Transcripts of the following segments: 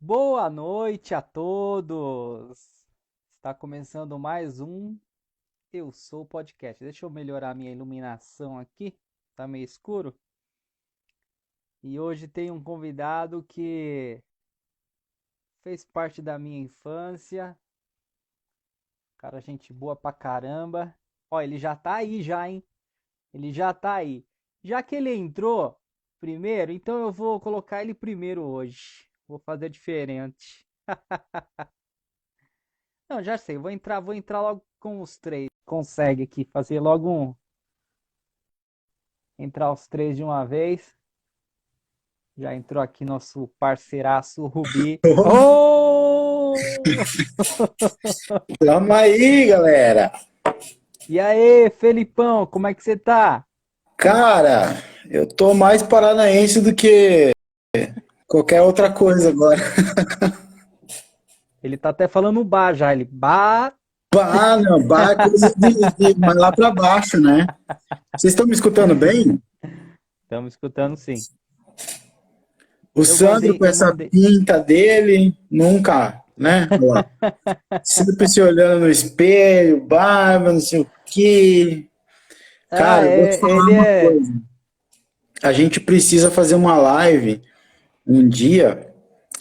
Boa noite a todos! Está começando mais um Eu Sou Podcast. Deixa eu melhorar minha iluminação aqui, tá meio escuro. E hoje tem um convidado que fez parte da minha infância. Cara, gente boa pra caramba. Ó, ele já tá aí já, hein? Ele já tá aí. Já que ele entrou primeiro, então eu vou colocar ele primeiro hoje. Vou fazer diferente. Não, já sei, vou entrar logo com os três. Consegue aqui fazer logo um. Entrar os três de uma vez. Já entrou aqui nosso parceiraço Rubi. Oh! Tamo aí, galera. E aí, Felipão, como é que você tá? Cara, eu tô mais paranaense do que qualquer outra coisa agora. Ele tá até falando bar já. Ele, bar. Bah, não, bah é coisa de mais lá pra baixo, né? Vocês estão me escutando bem? Estamos escutando sim. O Eu Sandro mandei, com eu essa mandei. pinta dele, nunca, né? Olha lá. Sempre se olhando no espelho, barba, não sei o quê. Ah, Cara, eu vou te falar ele uma é. coisa. A gente precisa fazer uma live um dia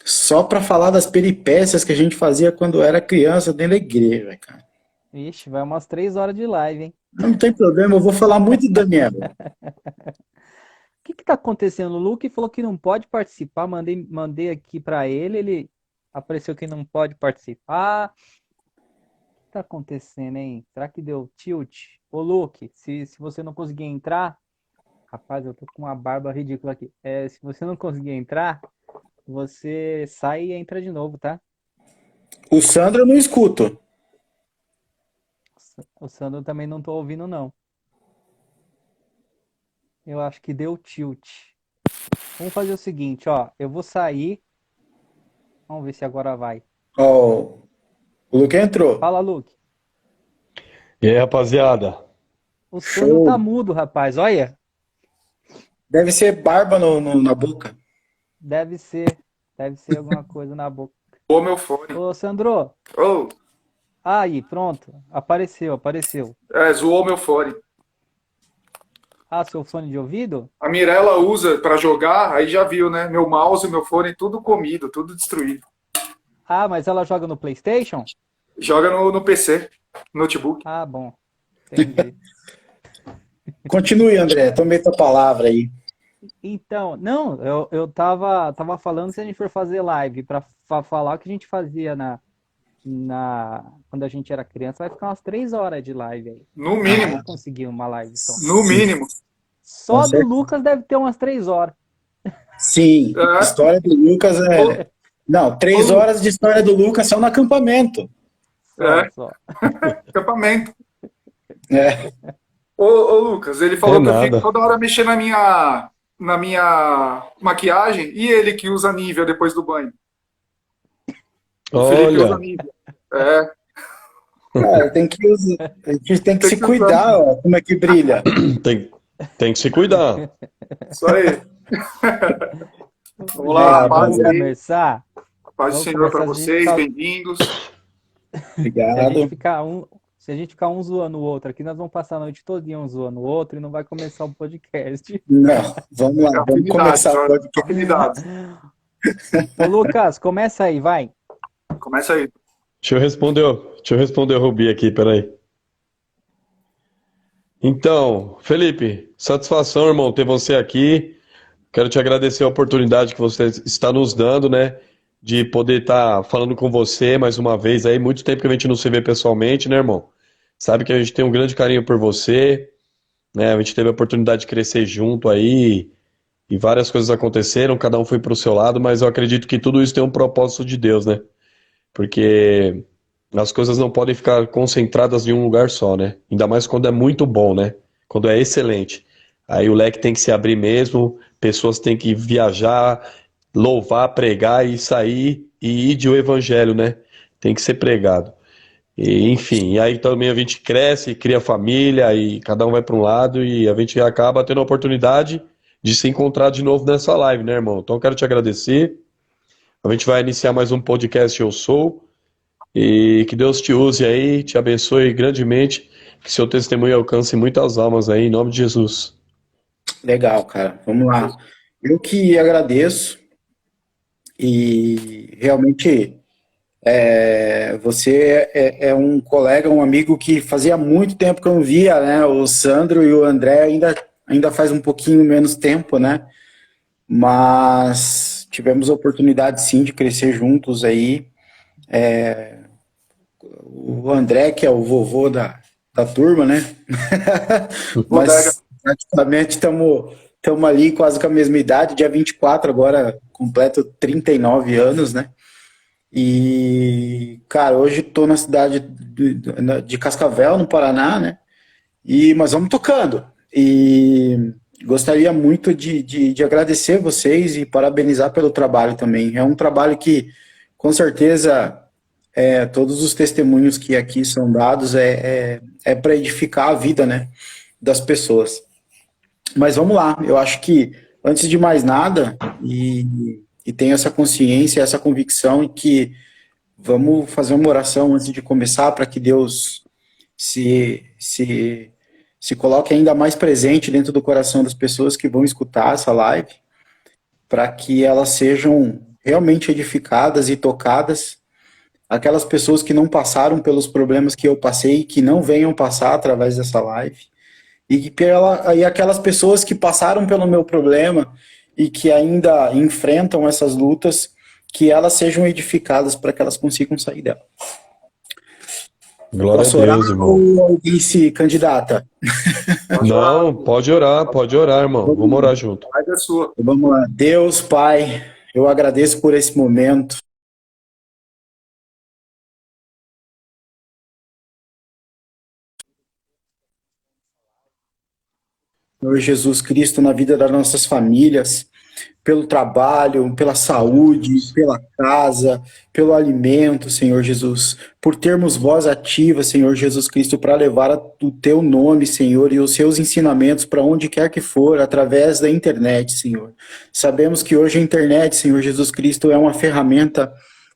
só pra falar das peripécias que a gente fazia quando era criança dentro da igreja, cara. Ixi, vai umas 3 horas de live, hein? Não tem problema, eu vou falar muito do Daniel. O que que tá acontecendo? O Luke falou que não pode participar. Mandei aqui pra ele. Ele apareceu que não pode participar. O que tá acontecendo, hein? Será que deu tilt? Ô, Luke, se você não conseguir entrar. Rapaz, eu tô com uma barba ridícula aqui. Se você não conseguir entrar, você sai e entra de novo, tá? O Sandro eu não escuto. O Sandro também não tô ouvindo, não. Eu acho que deu tilt. Vamos fazer o seguinte, ó. Eu vou sair. Vamos ver se agora vai. Ó, o Luque entrou. Fala, Luke. E aí, rapaziada? O Sandro tá Show. mudo, rapaz. Olha. Deve ser barba na boca. Deve ser. Deve ser alguma coisa na boca. Ô, meu fone. Ô, Sandro. Ô, Aí, pronto. Apareceu. zoou meu fone. Ah, seu fone de ouvido? A Mirella usa pra jogar, aí já viu, né? Meu mouse e meu fone tudo comido, tudo destruído. Ah, mas ela joga no PlayStation? Joga no PC, notebook. Ah, bom. Entendi. Continue, André. Tomei tua palavra aí. Então, não, eu tava falando se a gente for fazer live pra falar o que a gente fazia quando a gente era criança, vai ficar umas 3 horas de live aí. No Não vai mínimo. conseguir uma live só. No mínimo. Com Só do certeza. Lucas deve ter umas 3 horas. Sim, É. história do Lucas Ô, é. Não, ô, três Lu, horas de história do Lucas só no acampamento. é, Só. acampamento. É. Ô, Lucas, ele É falou que eu fico nada. toda hora mexendo na minha maquiagem e ele que usa Nivea depois do banho. O Felipe usa Olha, Nivea. É, Cara, a gente tem que tem se que usar. cuidar, ó, como é que brilha. tem, tem que se cuidar. Isso aí. Vamos lá, Gente, Ah, paz aí. Paz do vamos Senhor para começar vocês, bem-vindos. se a gente obrigado. ficar um, se a gente ficar um zoando o outro aqui, nós vamos passar a noite todinha um zoando o outro e não vai começar o podcast. Não, vamos lá, vamos Afinidades, começar o ó, podcast. afinidades. Ô, Lucas, começa aí, vai. Começa aí. Deixa eu responder o Rubi aqui, peraí. Então, Felipe, satisfação, irmão, ter você aqui. Quero te agradecer a oportunidade que você está nos dando, né? De poder estar falando com você mais uma vez aí. Muito tempo que a gente não se vê pessoalmente, né, irmão? Sabe que a gente tem um grande carinho por você, né? A gente teve a oportunidade de crescer junto aí e várias coisas aconteceram, cada um foi para o seu lado, mas eu acredito que tudo isso tem um propósito de Deus, né? Porque as coisas não podem ficar concentradas em um lugar só, né? Ainda mais quando é muito bom, né? Quando é excelente. Aí o leque tem que se abrir mesmo, pessoas têm que viajar, louvar, pregar e sair e ir de o evangelho, né? Tem que ser pregado. E, enfim, e aí também a gente cresce, cria família e cada um vai para um lado e a gente acaba tendo a oportunidade de se encontrar de novo nessa live, né, irmão? Então eu quero te agradecer. A gente vai iniciar mais um podcast Eu Sou. E que Deus te use aí, te abençoe grandemente, que seu testemunho alcance muitas almas aí, em nome de Jesus. Legal, cara. Vamos lá. Eu que agradeço e realmente você é um colega, um amigo que fazia muito tempo que eu não via, né? O Sandro e o André ainda faz um pouquinho menos tempo, né? Mas tivemos a oportunidade sim de crescer juntos aí. O André, que é o vovô da turma, né? Bodega. Mas praticamente estamos ali quase com a mesma idade, dia 24 agora completo 39 anos, né? E, cara, hoje estou na cidade de Cascavel, no Paraná, né? Mas vamos tocando. E gostaria muito de agradecer vocês e parabenizar pelo trabalho também. É um trabalho que, com certeza, todos os testemunhos que aqui são dados é para edificar a vida, né, das pessoas. Mas vamos lá, eu acho que, antes de mais nada, e tenho essa consciência, essa convicção, e que vamos fazer uma oração antes de começar, para que Deus se coloque ainda mais presente dentro do coração das pessoas que vão escutar essa live, para que elas sejam realmente edificadas e tocadas, aquelas pessoas que não passaram pelos problemas que eu passei, que não venham passar através dessa live, e aquelas pessoas que passaram pelo meu problema e que ainda enfrentam essas lutas, que elas sejam edificadas para que elas consigam sair dela. Glória Posso a orar Deus, irmão. ou alguém se candidata? Não, pode orar, irmão. Vamos orar junto. A live é sua. Vamos lá. Deus, Pai, eu agradeço por esse momento. Senhor Jesus Cristo, na vida das nossas famílias, pelo trabalho, pela saúde, pela casa, pelo alimento, Senhor Jesus, por termos voz ativa, Senhor Jesus Cristo, para levar o teu nome, Senhor, e os seus ensinamentos para onde quer que for, através da internet, Senhor. Sabemos que hoje a internet, Senhor Jesus Cristo, é uma ferramenta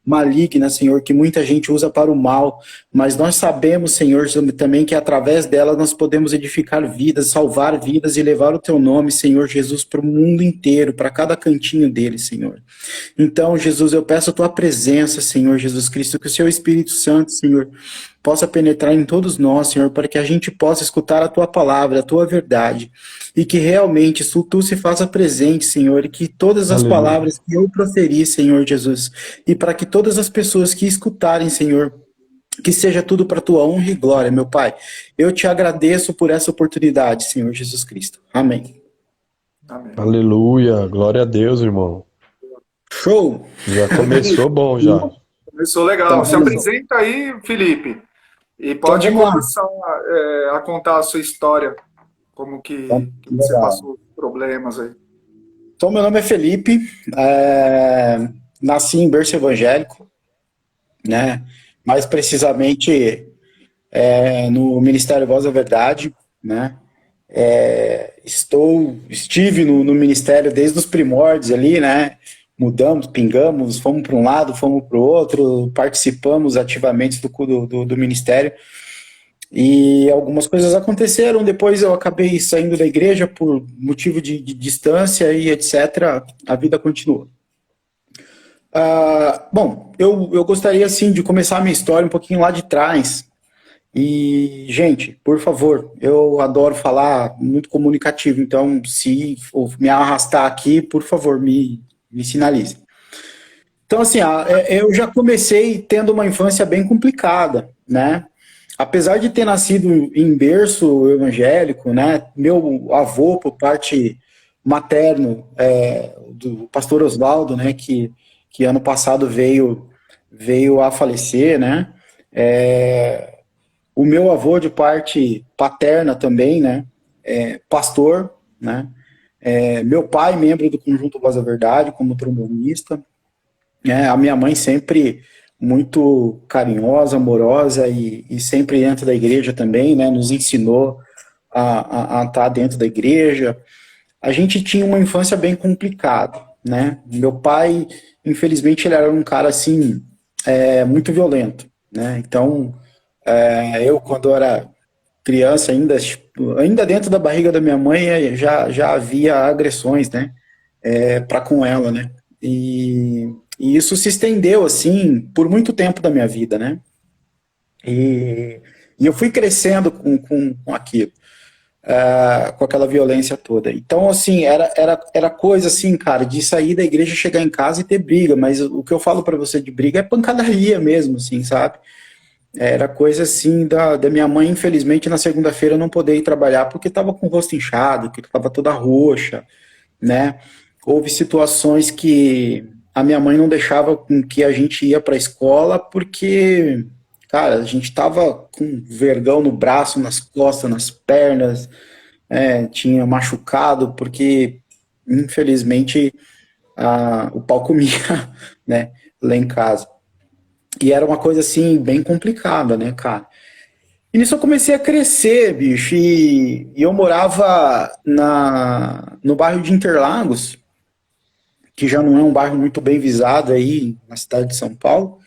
maligna, Senhor, que muita gente usa para o mal, mas nós sabemos, Senhor, também que através dela nós podemos edificar vidas, salvar vidas e levar o teu nome, Senhor Jesus, para o mundo inteiro, para cada cantinho dele, Senhor. Então, Jesus, eu peço a tua presença, Senhor Jesus Cristo, que o seu Espírito Santo, Senhor, possa penetrar em todos nós, Senhor, para que a gente possa escutar a tua palavra, a tua verdade, e que realmente tu se faça presente, Senhor, e que todas as Aleluia. palavras que eu proferi, Senhor Jesus, e para que todas as pessoas que escutarem, Senhor, que seja tudo para a tua honra e glória, meu Pai. Eu te agradeço por essa oportunidade, Senhor Jesus Cristo. Amém. Amém. Aleluia. Glória a Deus, irmão. Show! Já começou bom, já. Começou legal. Então, Se vamos lá. apresenta aí, Felipe. E pode Então, vamos lá. começar a contar a sua história. Como que você Legal. passou os problemas aí. Então, meu nome é Felipe, nasci em berço evangélico, né? Mais precisamente no Ministério Voz da Verdade, né? Estive no Ministério desde os primórdios ali, né? Mudamos, pingamos, fomos para um lado, fomos para o outro, participamos ativamente do Ministério. E algumas coisas aconteceram, depois eu acabei saindo da igreja por motivo de distância e etc. A vida continua. Bom, eu gostaria assim de começar a minha história um pouquinho lá de trás. E, gente, por favor, eu adoro falar, muito comunicativo, então se me arrastar aqui, por favor, me sinalize. Então, assim, eu já comecei tendo uma infância bem complicada, né? Apesar de ter nascido em berço evangélico, né? Meu avô, por parte materno, do pastor Oswaldo, né? Que ano passado veio a falecer, né? O meu avô, de parte paterna também, né? Pastor, né? Meu pai, membro do Conjunto Voz da Verdade, como trombonista. A minha mãe sempre muito carinhosa, amorosa e sempre dentro da igreja também, né? Nos ensinou a estar dentro da igreja. A gente tinha uma infância bem complicada, né? Meu pai, infelizmente, ele era um cara, assim, muito violento, né? Então, eu, quando eu era criança, ainda, tipo, ainda dentro da barriga da minha mãe, já havia agressões, né? Para com ela, né? E isso se estendeu, assim, por muito tempo da minha vida, né? E, e eu fui crescendo com aquilo, com aquela violência toda. Então, assim, era coisa, assim, cara, de sair da igreja, chegar em casa e ter briga, mas o que eu falo pra você de briga é pancadaria mesmo, assim, sabe? Era coisa, assim, da minha mãe, infelizmente, na segunda-feira não poder ir trabalhar porque tava com o rosto inchado, que tava toda roxa, né? Houve situações que a minha mãe não deixava com que a gente ia para a escola porque, cara, a gente tava com vergão no braço, nas costas, nas pernas, tinha machucado porque, infelizmente, o pau comia, né, lá em casa. E era uma coisa assim bem complicada, né, cara? E nisso eu comecei a crescer, bicho, e eu morava no bairro de Interlagos, que já não é um bairro muito bem visado aí na cidade de São Paulo.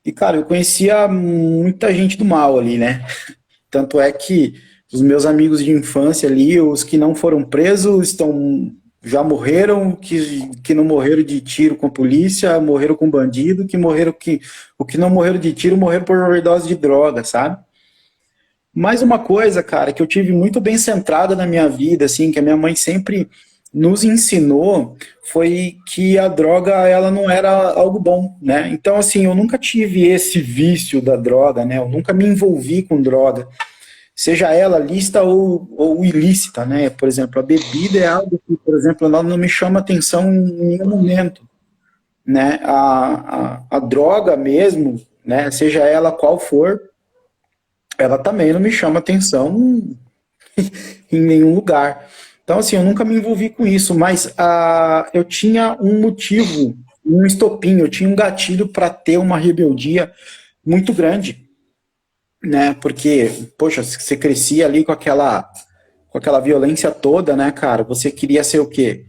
E, cara, eu conhecia muita gente do mal ali, né? Tanto é que os meus amigos de infância ali, os que não foram presos, já morreram, que não morreram de tiro com a polícia, morreram com bandido, o que não morreram de tiro, morreram por overdose de droga, sabe? Mais uma coisa, cara, que eu tive muito bem centrada na minha vida, assim, que a minha mãe sempre nos ensinou, foi que a droga, ela não era algo bom, né? Então, assim, eu nunca tive esse vício da droga, né? Eu nunca me envolvi com droga, seja ela lícita ou ilícita, né? Por exemplo, a bebida é algo que, por exemplo, ela não me chama atenção em nenhum momento, né? A droga mesmo, né? Seja ela qual for, ela também não me chama atenção em nenhum lugar. Então, assim, eu nunca me envolvi com isso, mas eu tinha um motivo, um estopim, eu tinha um gatilho para ter uma rebeldia muito grande, né? Porque, poxa, você crescia ali com aquela violência toda, né, cara? Você queria ser o quê?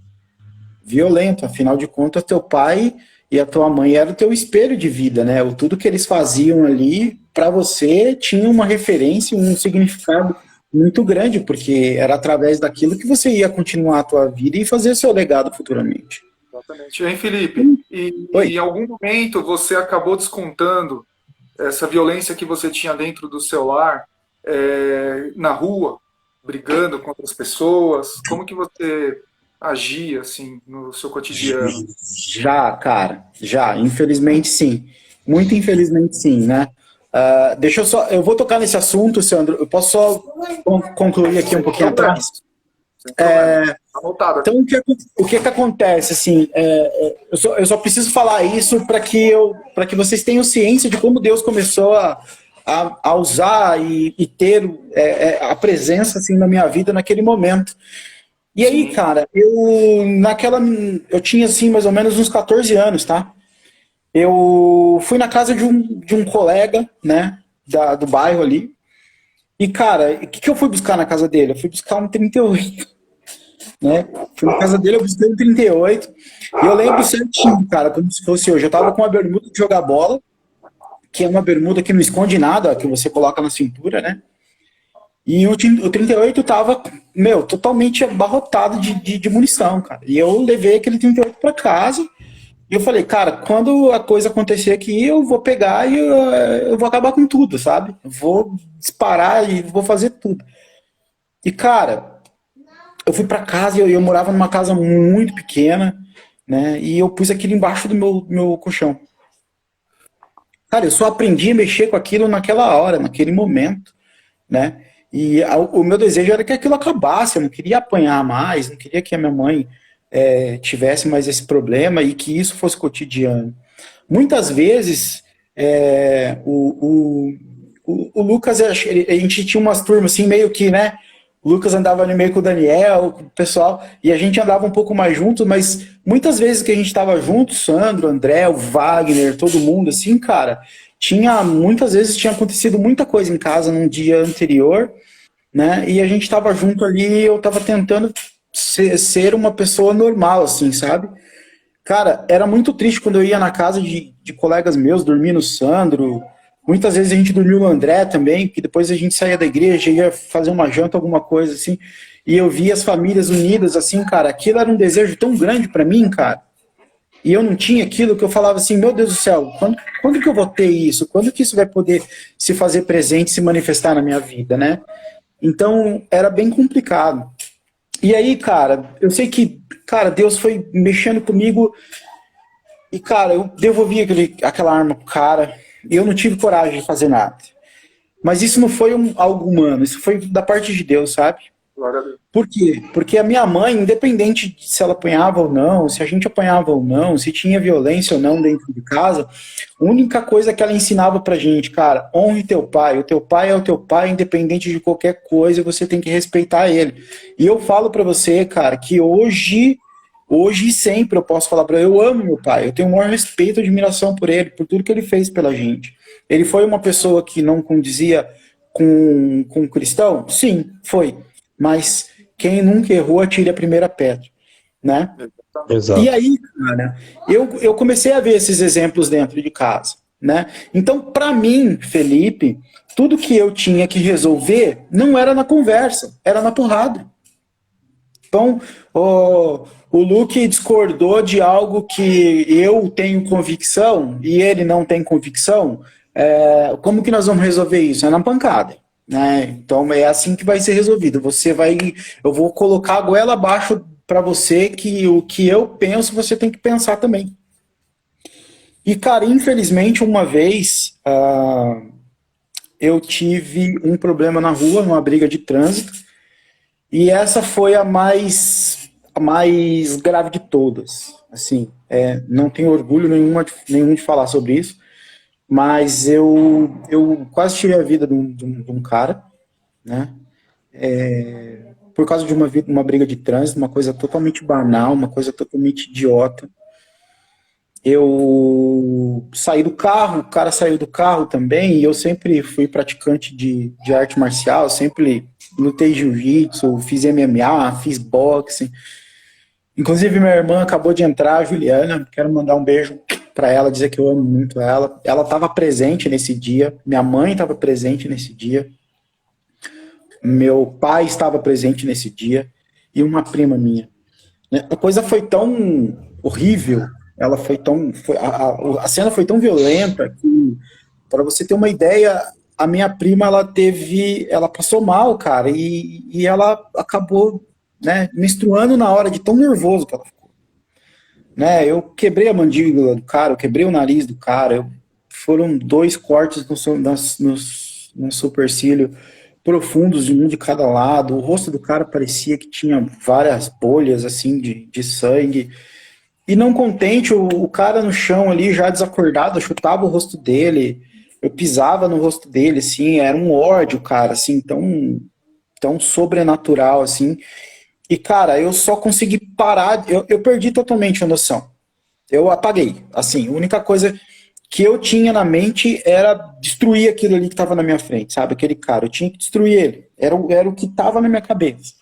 Violento, afinal de contas, teu pai e a tua mãe eram o teu espelho de vida, né? Tudo que eles faziam ali para você tinha uma referência, um significado muito grande, porque era através daquilo que você ia continuar a tua vida e fazer seu legado futuramente. Exatamente. Hein, Felipe? E Oi. em algum momento você acabou descontando essa violência que você tinha dentro do seu lar, na rua, brigando com outras pessoas? Como que você agia, assim, no seu cotidiano? Já, cara, já, infelizmente sim. Muito infelizmente sim, né? Eu vou tocar nesse assunto, Sandro, eu posso só concluir aqui um Sem pouquinho problema, atrás? sem problema. Anotado aqui. Então, o que acontece, assim, eu só preciso falar isso para que vocês tenham ciência de como Deus começou a usar e ter a presença, assim, na minha vida naquele momento. E aí, Sim, cara, eu tinha, assim, mais ou menos uns 14 anos, tá? Eu fui na casa de um colega, né, do bairro ali, e, cara, o que eu fui buscar na casa dele? Eu fui buscar um 38, né? Fui na casa dele, eu busquei um 38, e eu lembro certinho, cara, como se fosse hoje. Eu tava com uma bermuda de jogar bola, que é uma bermuda que não esconde nada, que você coloca na cintura, né? E o 38 tava, meu, totalmente abarrotado de munição, cara. E eu levei aquele 38 pra casa, e eu falei, cara, quando a coisa acontecer aqui, eu vou pegar e eu vou acabar com tudo, sabe? Eu vou disparar e vou fazer tudo. E, cara, eu fui pra casa e eu morava numa casa muito pequena, né? E eu pus aquilo embaixo do meu colchão. Cara, eu só aprendi a mexer com aquilo naquela hora, naquele momento, né? E o meu desejo era que aquilo acabasse, eu não queria apanhar mais, não queria que a minha mãe tivesse mais esse problema e que isso fosse cotidiano. Muitas vezes, o Lucas, a gente tinha umas turmas assim, meio que, né? O Lucas andava ali meio com o Daniel, com o pessoal, e a gente andava um pouco mais junto, mas muitas vezes que a gente estava junto, Sandro, André, o Wagner, todo mundo, assim, cara, muitas vezes tinha acontecido muita coisa em casa num dia anterior, né? E a gente estava junto ali, eu estava tentando ser uma pessoa normal, assim, sabe? Cara, era muito triste quando eu ia na casa de colegas meus, dormir no Sandro. Muitas vezes a gente dormiu no André também, que depois a gente saía da igreja, ia fazer uma janta, alguma coisa assim, e eu via as famílias unidas, assim, cara. Aquilo era um desejo tão grande pra mim, cara. E eu não tinha aquilo que eu falava assim, meu Deus do céu, quando que eu vou ter isso? Quando que isso vai poder se fazer presente, se manifestar na minha vida, né? Então, era bem complicado. E aí, cara, eu sei que, cara, Deus foi mexendo comigo e, cara, eu devolvi aquela arma pro cara e eu não tive coragem de fazer nada. Mas isso não foi algo humano, isso foi da parte de Deus, sabe? Glória a Deus. Por quê? Porque a minha mãe, independente de se ela apanhava ou não, se a gente apanhava ou não, se tinha violência ou não dentro de casa, a única coisa que ela ensinava pra gente, cara, honre teu pai. O teu pai é o teu pai, independente de qualquer coisa, você tem que respeitar ele. E eu falo pra você, cara, que hoje e sempre eu posso falar pra ele, eu amo meu pai, eu tenho o maior respeito e admiração por ele, por tudo que ele fez pela gente. Ele foi uma pessoa que não condizia com cristão? Sim, foi. Mas quem nunca errou, atire a primeira pedra, né? Exato. E aí, cara, eu comecei a ver esses exemplos dentro de casa, né? Então, para mim, Felipe, tudo que eu tinha que resolver não era na conversa, era na porrada. Então, o Luke discordou de algo que eu tenho convicção e ele não tem convicção. Como que nós vamos resolver isso? É na pancada. Né? Então é assim que vai ser resolvido. Eu vou colocar a goela abaixo para você que o que eu penso você tem que pensar também. E cara, infelizmente uma vez eu tive um problema na rua, numa briga de trânsito, e essa foi a mais grave de todas. Assim, não tenho orgulho nenhum de falar sobre isso. Mas eu quase tirei a vida de um cara, né? Por causa de uma briga de trânsito, uma coisa totalmente banal, uma coisa totalmente idiota. Eu saí do carro, o cara saiu do carro também, e eu sempre fui praticante de arte marcial, sempre lutei jiu-jitsu, fiz MMA, fiz boxe. Inclusive, minha irmã acabou de entrar, a Juliana, quero mandar um beijo para ela, dizer que eu amo muito ela. Ela estava presente nesse dia, minha mãe estava presente nesse dia, meu pai estava presente nesse dia e uma prima minha. A coisa foi tão horrível, a cena foi tão violenta que, para você ter uma ideia, a minha prima ela passou mal, cara, e ela acabou, né, menstruando na hora de tão nervoso que ela ficou. Né, eu quebrei a mandíbula do cara, eu quebrei o nariz do cara, foram 2 cortes no supercílio profundos, um de cada lado, o rosto do cara parecia que tinha várias bolhas, assim, de sangue, e não contente, o cara no chão ali, já desacordado, eu chutava o rosto dele, eu pisava no rosto dele, assim, era um ódio, cara, assim, tão sobrenatural, assim. E, cara, eu só consegui parar, eu perdi totalmente a noção. Eu apaguei, assim, a única coisa que eu tinha na mente era destruir aquilo ali que estava na minha frente, sabe? Aquele cara, eu tinha que destruir ele. Era o que estava na minha cabeça.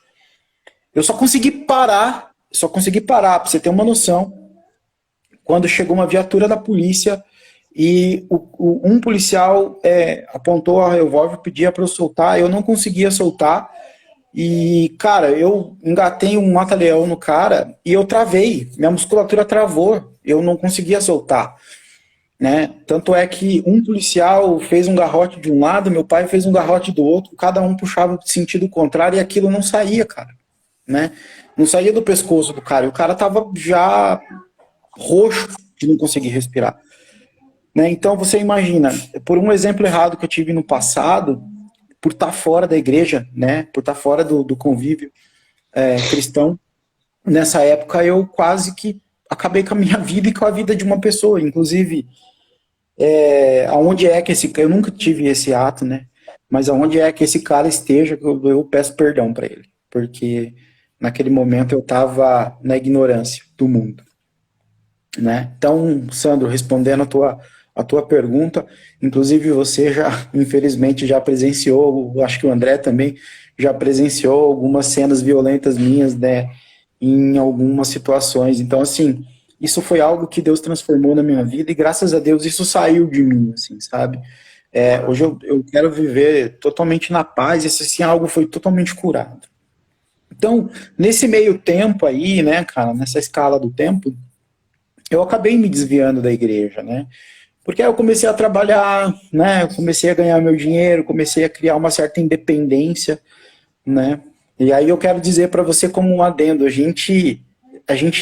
Eu só consegui parar, pra você ter uma noção, quando chegou uma viatura da polícia e um policial apontou a revólver, pedia para eu soltar, eu não conseguia soltar. E, cara, eu engatei um mata-leão no cara e eu travei, minha musculatura travou, eu não conseguia soltar, né? Tanto é que um policial fez um garrote de um lado, meu pai fez um garrote do outro, cada um puxava de sentido contrário e aquilo não saía, cara, né? Não saía do pescoço do cara, e o cara tava já roxo de não conseguir respirar, né? Então você imagina, por um exemplo errado que eu tive no passado, por estar fora da igreja, né, por estar fora do convívio cristão, nessa época eu quase que acabei com a minha vida e com a vida de uma pessoa, inclusive, aonde é que eu nunca tive esse ato, né, mas aonde é que esse cara esteja, eu peço perdão para ele, porque naquele momento eu estava na ignorância do mundo, né. Então, Sandro, respondendo a tua pergunta, inclusive você infelizmente, já presenciou, acho que o André também já presenciou algumas cenas violentas minhas, né, em algumas situações. Então, assim, isso foi algo que Deus transformou na minha vida e graças a Deus isso saiu de mim, assim, sabe? Hoje eu quero viver totalmente na paz e, assim, algo foi totalmente curado. Então, nesse meio tempo aí, né, cara, nessa escala do tempo, eu acabei me desviando da igreja, né? Porque aí eu comecei a trabalhar, né? Eu comecei a ganhar meu dinheiro, comecei a criar uma certa independência, né? E aí eu quero dizer para você como um adendo, a gente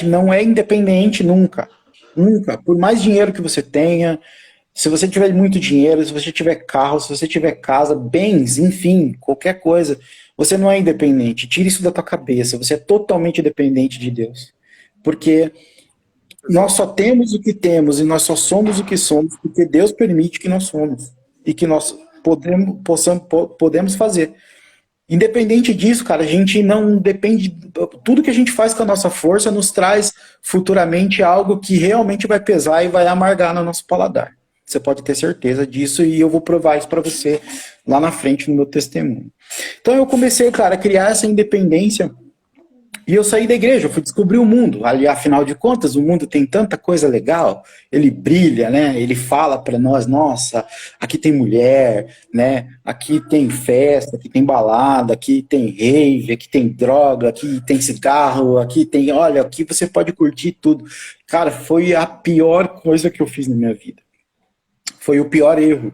não é independente nunca. Nunca. Por mais dinheiro que você tenha, se você tiver muito dinheiro, se você tiver carro, se você tiver casa, bens, enfim, qualquer coisa, você não é independente. Tira isso da tua cabeça. Você é totalmente dependente de Deus. Porque nós só temos o que temos e nós só somos o que somos porque Deus permite que nós somos e que nós podemos fazer. Independente disso, cara, a gente não depende. Tudo que a gente faz com a nossa força nos traz futuramente algo que realmente vai pesar e vai amargar no nosso paladar. Você pode ter certeza disso e eu vou provar isso para você lá na frente no meu testemunho. Então eu comecei, cara, a criar essa independência. E eu saí da igreja, eu fui descobrir o mundo. Ali, afinal de contas, o mundo tem tanta coisa legal. Ele brilha, né? Ele fala para nós, nossa, aqui tem mulher, né? Aqui tem festa, aqui tem balada, aqui tem rave, aqui tem droga, aqui tem cigarro, aqui tem, olha, aqui você pode curtir tudo. Cara, foi a pior coisa que eu fiz na minha vida. Foi o pior erro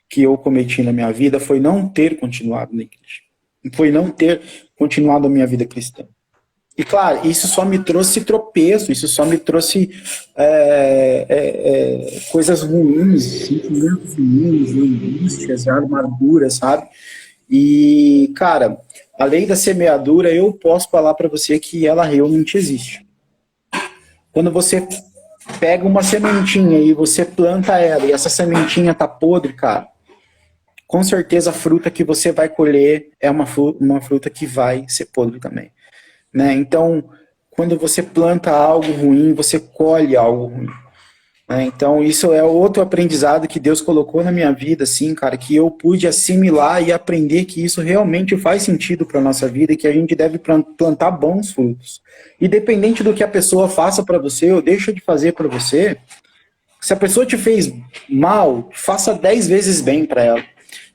que eu cometi na minha vida, foi não ter continuado na igreja. Foi não ter continuado a minha vida cristã. E claro, isso só me trouxe tropeço, isso só me trouxe coisas ruins, sentimentos ruins, angústias, amarguras, sabe? E, cara, a lei da semeadura, eu posso falar para você que ela realmente existe. Quando você pega uma sementinha e você planta ela, e essa sementinha tá podre, cara, com certeza a fruta que você vai colher é uma fruta que vai ser podre também. Né? Então, quando você planta algo ruim, você colhe algo ruim. Né? Então, isso é outro aprendizado que Deus colocou na minha vida, assim, cara, que eu pude assimilar e aprender que isso realmente faz sentido para a nossa vida e que a gente deve plantar bons frutos. Independente do que a pessoa faça para você ou deixa de fazer para você, se a pessoa te fez mal, faça 10 vezes bem para ela.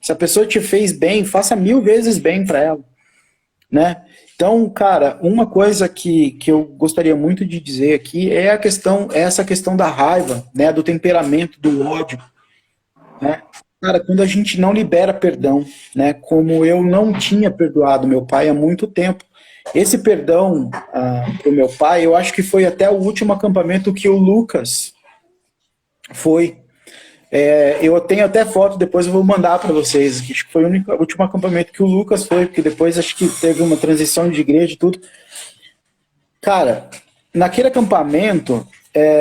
Se a pessoa te fez bem, faça 1000 vezes bem para ela. Né? Então, cara, uma coisa que eu gostaria muito de dizer aqui é essa questão da raiva, né, do temperamento, do ódio, né? Cara, quando a gente não libera perdão, né, como eu não tinha perdoado meu pai há muito tempo, esse perdão pro meu pai, eu acho que foi até o último acampamento que o Lucas foi. Eu tenho até foto, depois eu vou mandar para vocês. Acho que foi o último acampamento que o Lucas foi, porque depois acho que teve uma transição de igreja e tudo. Cara, naquele acampamento,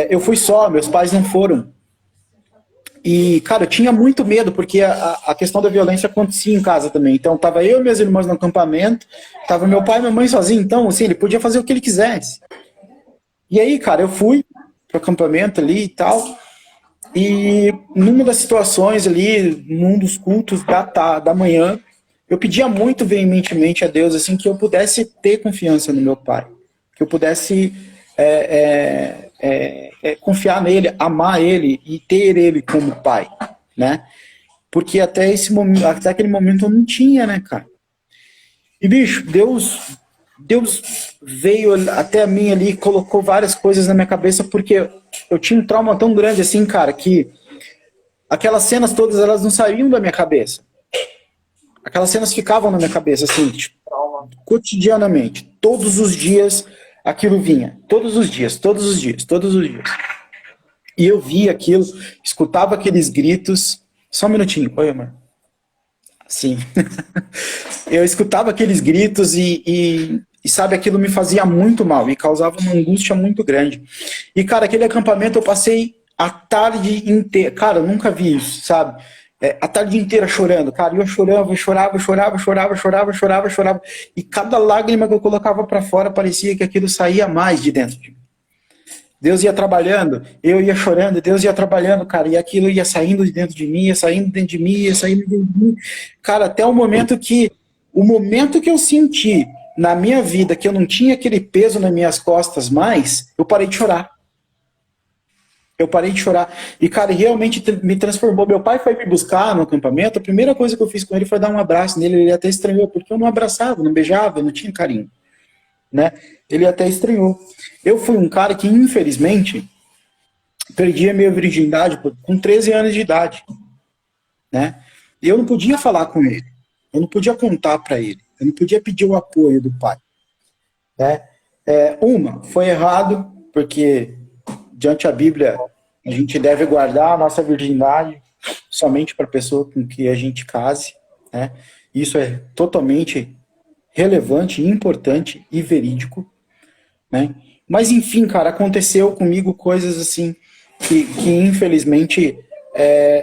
eu fui só, meus pais não foram. E, cara, eu tinha muito medo, porque a questão da violência acontecia em casa também. Então, tava eu e minhas irmãs no acampamento, tava meu pai e minha mãe sozinhos. Então, assim, ele podia fazer o que ele quisesse. E aí, cara, eu fui pro acampamento ali e tal. E numa das situações ali, num dos cultos da manhã, eu pedia muito veementemente a Deus assim, que eu pudesse ter confiança no meu pai, que eu pudesse confiar nele, amar ele e ter ele como pai, né? Porque até aquele momento eu não tinha, né, cara? E, bicho, Deus veio até mim ali e colocou várias coisas na minha cabeça, porque eu tinha um trauma tão grande assim, cara, que aquelas cenas todas, elas não saíam da minha cabeça. Aquelas cenas ficavam na minha cabeça, assim, tipo, cotidianamente. Todos os dias aquilo vinha. Todos os dias, todos os dias, todos os dias. E eu via aquilo, escutava aqueles gritos. Só um minutinho. Oi, amor. Sim. Eu escutava aqueles gritos e sabe, aquilo me fazia muito mal, me causava uma angústia muito grande. E, cara, aquele acampamento eu passei a tarde inteira. Cara, eu nunca vi isso, sabe? A tarde inteira chorando, cara. Eu chorava. E cada lágrima que eu colocava para fora parecia que aquilo saía mais de dentro de mim. Deus ia trabalhando, eu ia chorando, Deus ia trabalhando, cara, e aquilo ia saindo de dentro de mim, ia saindo dentro de mim, ia saindo dentro de mim. Cara, até o momento que eu senti na minha vida, que eu não tinha aquele peso nas minhas costas mais, eu parei de chorar. Eu parei de chorar. E, cara, realmente me transformou. Meu pai foi me buscar no acampamento. A primeira coisa que eu fiz com ele foi dar um abraço nele. Ele até estranhou, porque eu não abraçava, não beijava, não tinha carinho, né? Ele até estranhou. Eu fui um cara que, infelizmente, perdi a minha virgindade com 13 anos de idade, né? E eu não podia falar com ele. Eu não podia contar para ele. Eu não podia pedir o apoio do pai, né? Foi errado, porque diante da Bíblia, a gente deve guardar a nossa virgindade somente para a pessoa com que a gente case, né? Isso é totalmente relevante, importante e verídico, né? Mas enfim, cara, aconteceu comigo coisas assim que infelizmente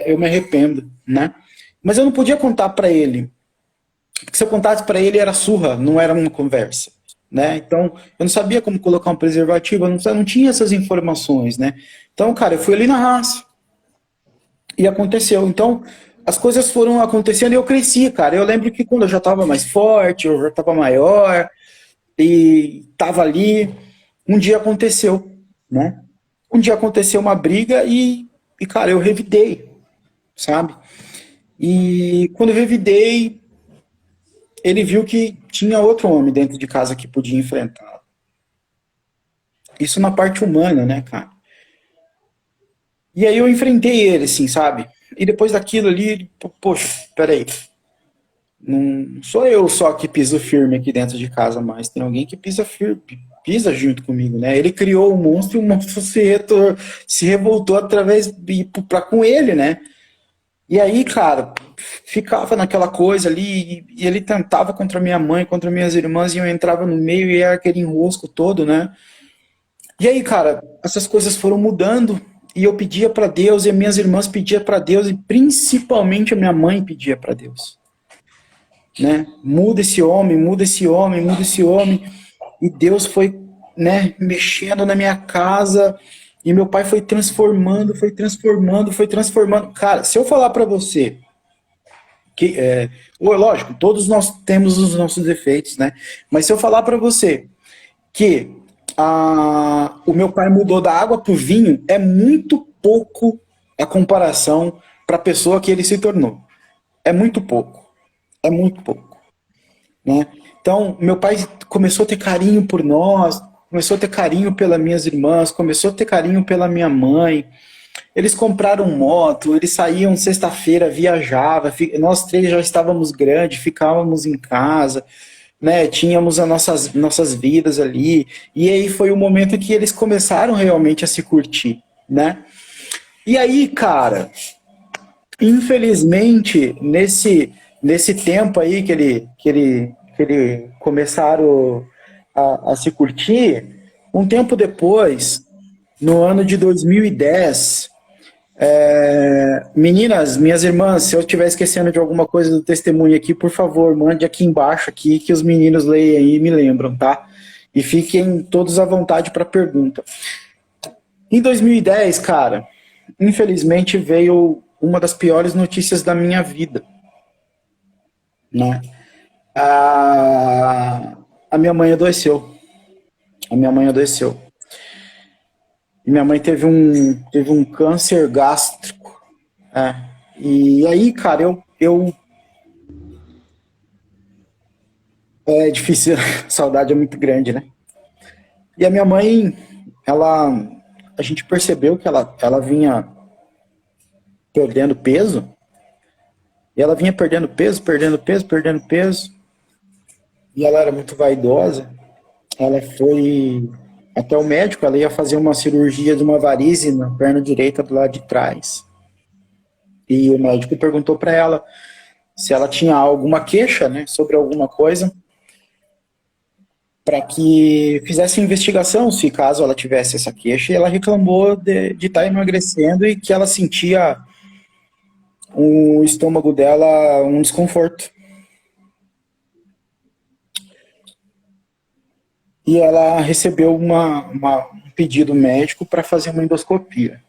eu me arrependo, né? Mas eu não podia contar para ele, porque se eu contasse para ele era surra, não era uma conversa, né? Então, eu não sabia como colocar um preservativo, eu não tinha essas informações, né? Então, cara, eu fui ali na raça e aconteceu. Então, as coisas foram acontecendo e eu cresci, cara. Eu lembro que quando eu já estava mais forte, eu já estava maior e estava ali, um dia aconteceu, né? Um dia aconteceu uma briga e cara, eu revidei, sabe? E quando eu revidei, ele viu que tinha outro homem dentro de casa que podia enfrentar. Isso na parte humana, né, cara? E aí eu enfrentei ele, assim, sabe? E depois daquilo ali, poxa, peraí. Não sou eu só que piso firme aqui dentro de casa, mas tem alguém que pisa firme, pisa junto comigo, né? Ele criou o monstro e o monstro se revoltou através para com ele, né? E aí, cara, ficava naquela coisa ali, e ele tentava contra minha mãe, contra minhas irmãs, e eu entrava no meio e era aquele enrosco todo, né? E aí, cara, essas coisas foram mudando, e eu pedia para Deus, e minhas irmãs pediam para Deus, e principalmente a minha mãe pedia para Deus, né? Muda esse homem, muda esse homem, muda esse homem. E Deus foi, né, mexendo na minha casa, e meu pai foi transformando, foi transformando, foi transformando. Cara, se eu falar para você que, lógico, todos nós temos os nossos defeitos, né? Mas se eu falar para você que o meu pai mudou da água pro vinho, é muito pouco a comparação para a pessoa que ele se tornou. É muito pouco. É muito pouco, né? Então, meu pai começou a ter carinho por nós, começou a ter carinho pelas minhas irmãs, começou a ter carinho pela minha mãe. Eles compraram moto, eles saíam sexta-feira, viajavam, nós três já estávamos grandes, ficávamos em casa, né? Tínhamos as nossas vidas ali. E aí foi o momento que eles começaram realmente a se curtir, né? E aí, cara, infelizmente, nesse tempo aí que ele começaram a se curtir, um tempo depois, no ano de 2010, meninas, minhas irmãs, se eu estiver esquecendo de alguma coisa do testemunho aqui, por favor, mande aqui embaixo aqui que os meninos leem aí e me lembram, tá? E fiquem todos à vontade para pergunta. Em 2010, cara, infelizmente veio uma das piores notícias da minha vida, né? A minha mãe adoeceu. A minha mãe adoeceu. E minha mãe teve um câncer gástrico. E aí, cara, é difícil, a saudade é muito grande, né? E a minha mãe, a gente percebeu que ela vinha perdendo peso. E ela vinha perdendo peso, perdendo peso, perdendo peso. E ela era muito vaidosa. Ela foi até o médico, ela ia fazer uma cirurgia de uma varize na perna direita do lado de trás. E o médico perguntou para ela se ela tinha alguma queixa, né, sobre alguma coisa, para que fizesse investigação, se caso ela tivesse essa queixa. E ela reclamou de estar emagrecendo e que ela sentia o estômago dela um desconforto. E ela recebeu um pedido médico para fazer uma endoscopia.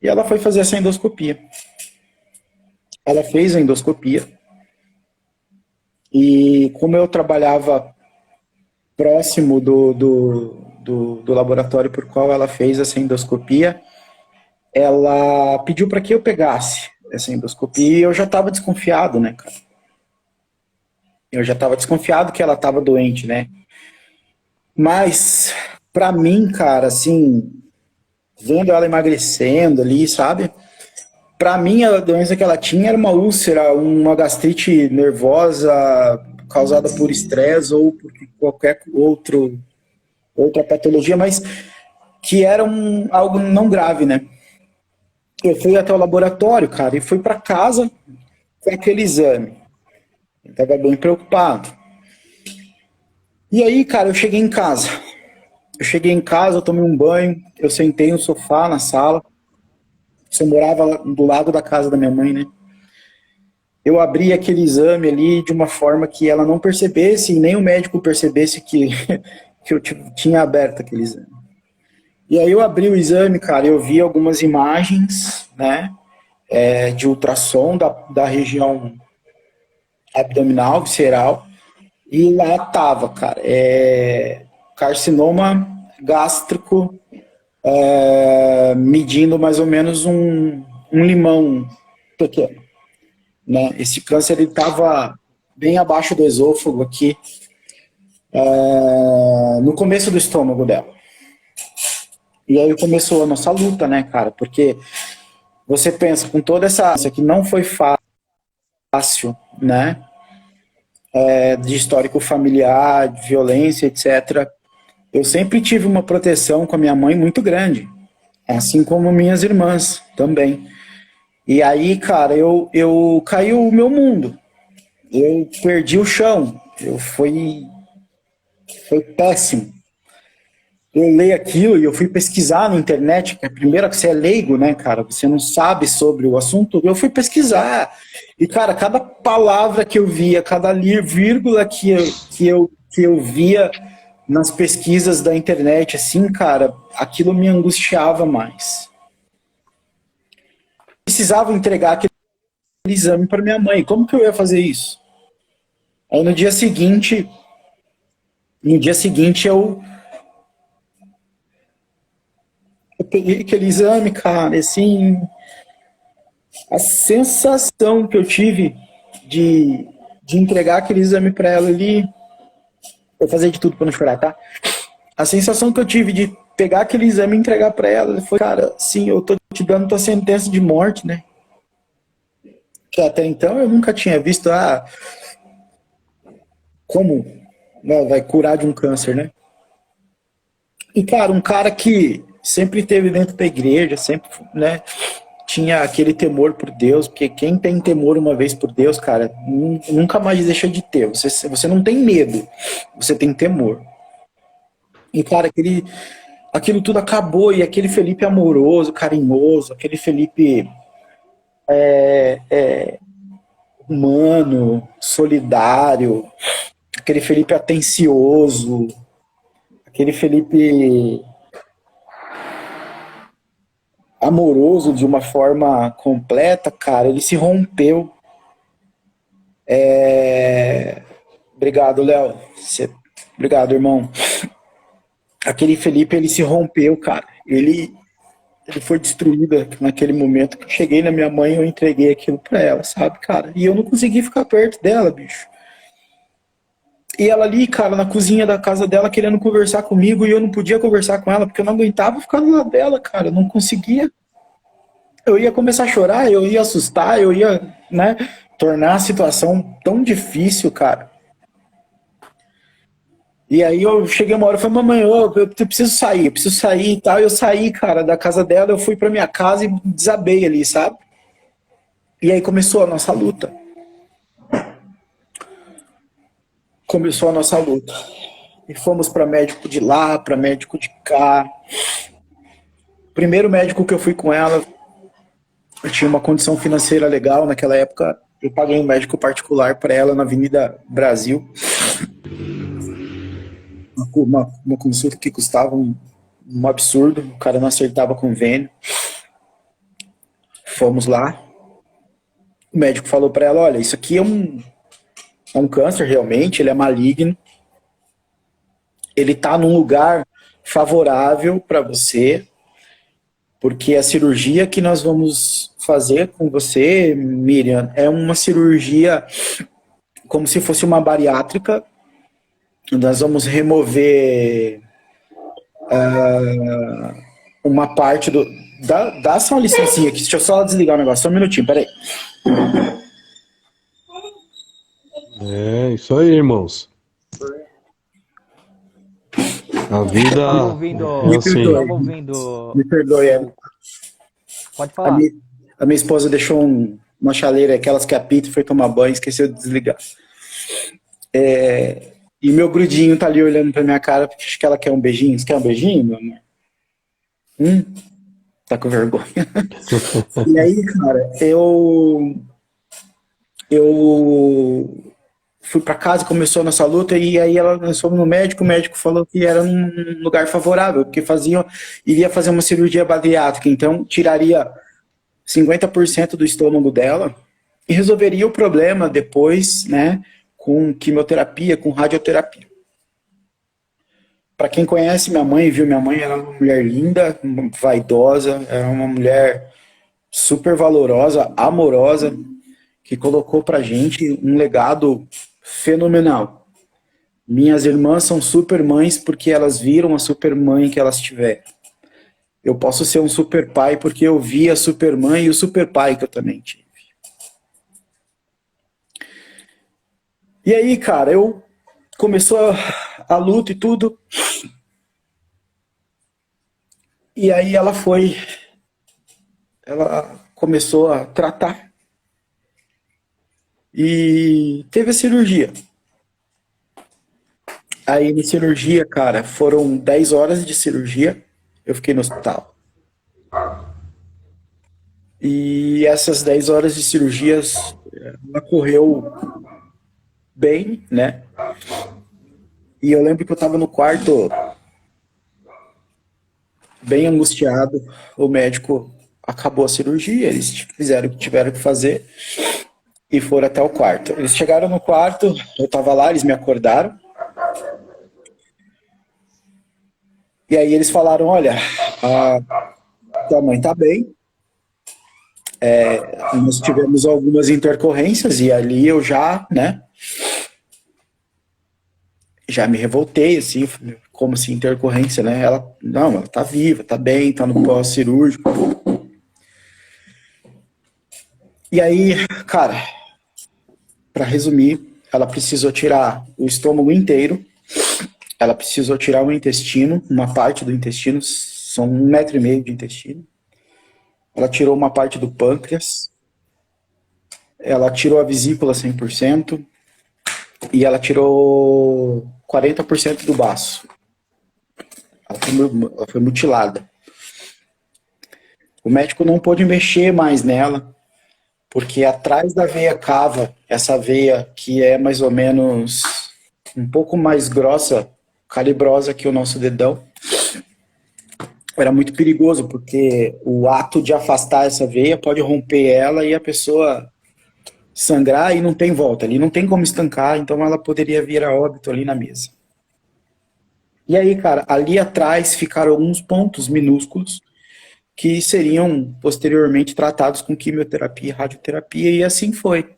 E ela foi fazer essa endoscopia. Ela fez a endoscopia. E como eu trabalhava próximo do laboratório por qual ela fez essa endoscopia, ela pediu para que eu pegasse essa endoscopia e eu já estava desconfiado, né, cara? Eu já estava desconfiado que ela estava doente, né? Mas, para mim, cara, assim, vendo ela emagrecendo ali, sabe? Para mim, a doença que ela tinha era uma úlcera, uma gastrite nervosa causada por estresse ou por qualquer outra patologia, mas que era algo não grave, né? Eu fui até o laboratório, cara, e fui para casa com aquele exame. Eu tava bem preocupado. E aí, cara, eu cheguei em casa. Eu tomei um banho, eu sentei no sofá na sala. Eu morava do lado da casa da minha mãe, né? Eu abri aquele exame ali de uma forma que ela não percebesse e nem o médico percebesse que, que eu tinha aberto aquele exame. E aí eu abri o exame, cara, eu vi algumas imagens, né, de ultrassom da região abdominal, visceral, e lá tava, cara, carcinoma gástrico, medindo mais ou menos um limão pequeno, né? Esse câncer ele tava bem abaixo do esôfago aqui, no começo do estômago dela. E aí começou a nossa luta, né, cara? Porque você pensa, com toda essa que não foi fácil, né? De histórico familiar, de violência, etc. Eu sempre tive uma proteção com a minha mãe muito grande, assim como minhas irmãs também. E aí, cara, eu caiu o meu mundo. Eu perdi o chão. Foi péssimo. Eu leio aquilo e eu fui pesquisar na internet, que primeiro que você é leigo, né, cara? Você não sabe sobre o assunto. Eu fui pesquisar. E, cara, cada palavra que eu via, cada vírgula que eu via nas pesquisas da internet, assim, cara, aquilo me angustiava mais. Eu precisava entregar aquele exame para minha mãe. Como que eu ia fazer isso? Aí no dia seguinte eu peguei aquele exame, cara, assim, a sensação que eu tive de entregar aquele exame para ela ali, vou fazer de tudo para não chorar, tá? A sensação que eu tive de pegar aquele exame e entregar para ela foi, cara, sim, eu tô te dando tua sentença de morte, né? Que até então eu nunca tinha visto, como, né, vai curar de um câncer, né? E, cara, um cara que sempre esteve dentro da igreja, sempre, né, tinha aquele temor por Deus, porque quem tem temor uma vez por Deus, cara, nunca mais deixa de ter. Você não tem medo, você tem temor. E, cara, aquilo tudo acabou, e aquele Felipe amoroso, carinhoso, aquele Felipe humano, solidário, aquele Felipe atencioso, aquele Felipe amoroso de uma forma completa, cara, ele se rompeu. Obrigado, Léo. Obrigado, irmão. Aquele Felipe, ele se rompeu, cara. Ele foi destruído naquele momento que eu cheguei na minha mãe e eu entreguei aquilo pra ela, sabe, cara? E eu não consegui ficar perto dela, bicho. E ela ali, cara, na cozinha da casa dela, querendo conversar comigo, e eu não podia conversar com ela, porque eu não aguentava ficar do lado dela, cara. Eu não conseguia. Eu ia começar a chorar, eu ia assustar, eu ia, né, tornar a situação tão difícil, cara. E aí eu cheguei uma hora e falei, mamãe, eu preciso sair e tal. Eu saí, cara, da casa dela, eu fui pra minha casa e desabei ali, sabe? E aí começou a nossa luta. E fomos para médico de lá, para médico de cá. O primeiro médico que eu fui com ela, eu tinha uma condição financeira legal naquela época. Eu paguei um médico particular para ela na Avenida Brasil. Uma consulta que custava um absurdo. O cara não acertava convênio. Fomos lá. O médico falou para ela, olha, isso aqui é um câncer realmente, ele é maligno. ele tá num lugar favorável para você, porque a cirurgia que nós vamos fazer com você, Miriam, é uma cirurgia como se fosse uma bariátrica. Nós vamos remover uma parte do... Dá só uma licencinha aqui, deixa eu só desligar o negócio, só um minutinho, peraí. É, isso aí, irmãos. A vida Estamos ouvindo. é assim. Estamos ouvindo. Me perdoe, Pode a falar. minha esposa deixou uma chaleira, aquelas que apita, e foi tomar banho, esqueceu de desligar. E meu grudinho tá ali olhando pra minha cara, porque acho que ela quer um beijinho. Você quer um beijinho, meu amor? Tá com vergonha. E aí, cara, eu fui pra casa, começou a nossa luta, e aí nós fomos no médico, o médico falou que era um lugar favorável, porque iria fazer uma cirurgia bariátrica, então tiraria 50% do estômago dela e resolveria o problema depois, né, com quimioterapia, com radioterapia. Para quem conhece minha mãe, viu minha mãe, ela era uma mulher linda, vaidosa, era uma mulher super valorosa, amorosa, que colocou pra gente um legado fenomenal. Minhas irmãs são super mães porque elas viram a super mãe que elas tiveram. Eu posso ser um super pai porque eu vi a super mãe e o super pai que eu também tive. E aí, cara, começou a luta e tudo. E aí ela começou a tratar. E teve a cirurgia. Aí na cirurgia, cara, foram 10 horas de cirurgia. Eu fiquei no hospital. E essas 10 horas de cirurgias, ela correu bem, né? E eu lembro que eu tava no quarto, bem angustiado. O médico acabou a cirurgia, eles fizeram o que tiveram que fazer e foram até o quarto. Eles chegaram no quarto, eu tava lá, eles me acordaram. E aí eles falaram, olha, a tua mãe tá bem. Nós tivemos algumas intercorrências e ali eu já, né, já me revoltei, assim, como assim, intercorrência, né? Ela tá viva, tá bem, tá no pós-cirúrgico. E aí, cara, pra resumir, ela precisou tirar o estômago inteiro, ela precisou tirar o intestino, uma parte do intestino, são 1,5 metro de intestino. Ela tirou uma parte do pâncreas, ela tirou a vesícula 100%, e ela tirou 40% do baço. Ela foi mutilada. O médico não pôde mexer mais nela, porque atrás da veia cava, essa veia que é mais ou menos um pouco mais grossa, calibrosa que o nosso dedão, era muito perigoso, porque o ato de afastar essa veia pode romper ela e a pessoa sangrar e não tem volta, ali não tem como estancar, então ela poderia vir a óbito ali na mesa. E aí, cara, ali atrás ficaram alguns pontos minúsculos que seriam posteriormente tratados com quimioterapia e radioterapia, e assim foi.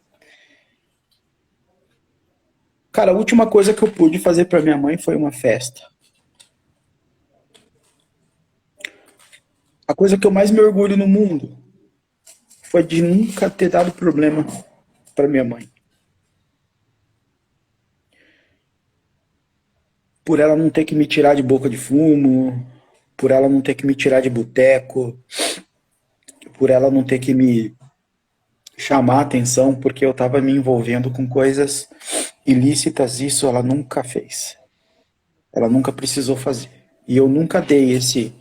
Cara, a última coisa que eu pude fazer para minha mãe foi uma festa. A coisa que eu mais me orgulho no mundo foi de nunca ter dado problema para minha mãe. Por ela não ter que me tirar de boca de fumo, por ela não ter que me tirar de boteco, por ela não ter que me chamar a atenção porque eu estava me envolvendo com coisas ilícitas, isso ela nunca fez. Ela nunca precisou fazer. E eu nunca dei esse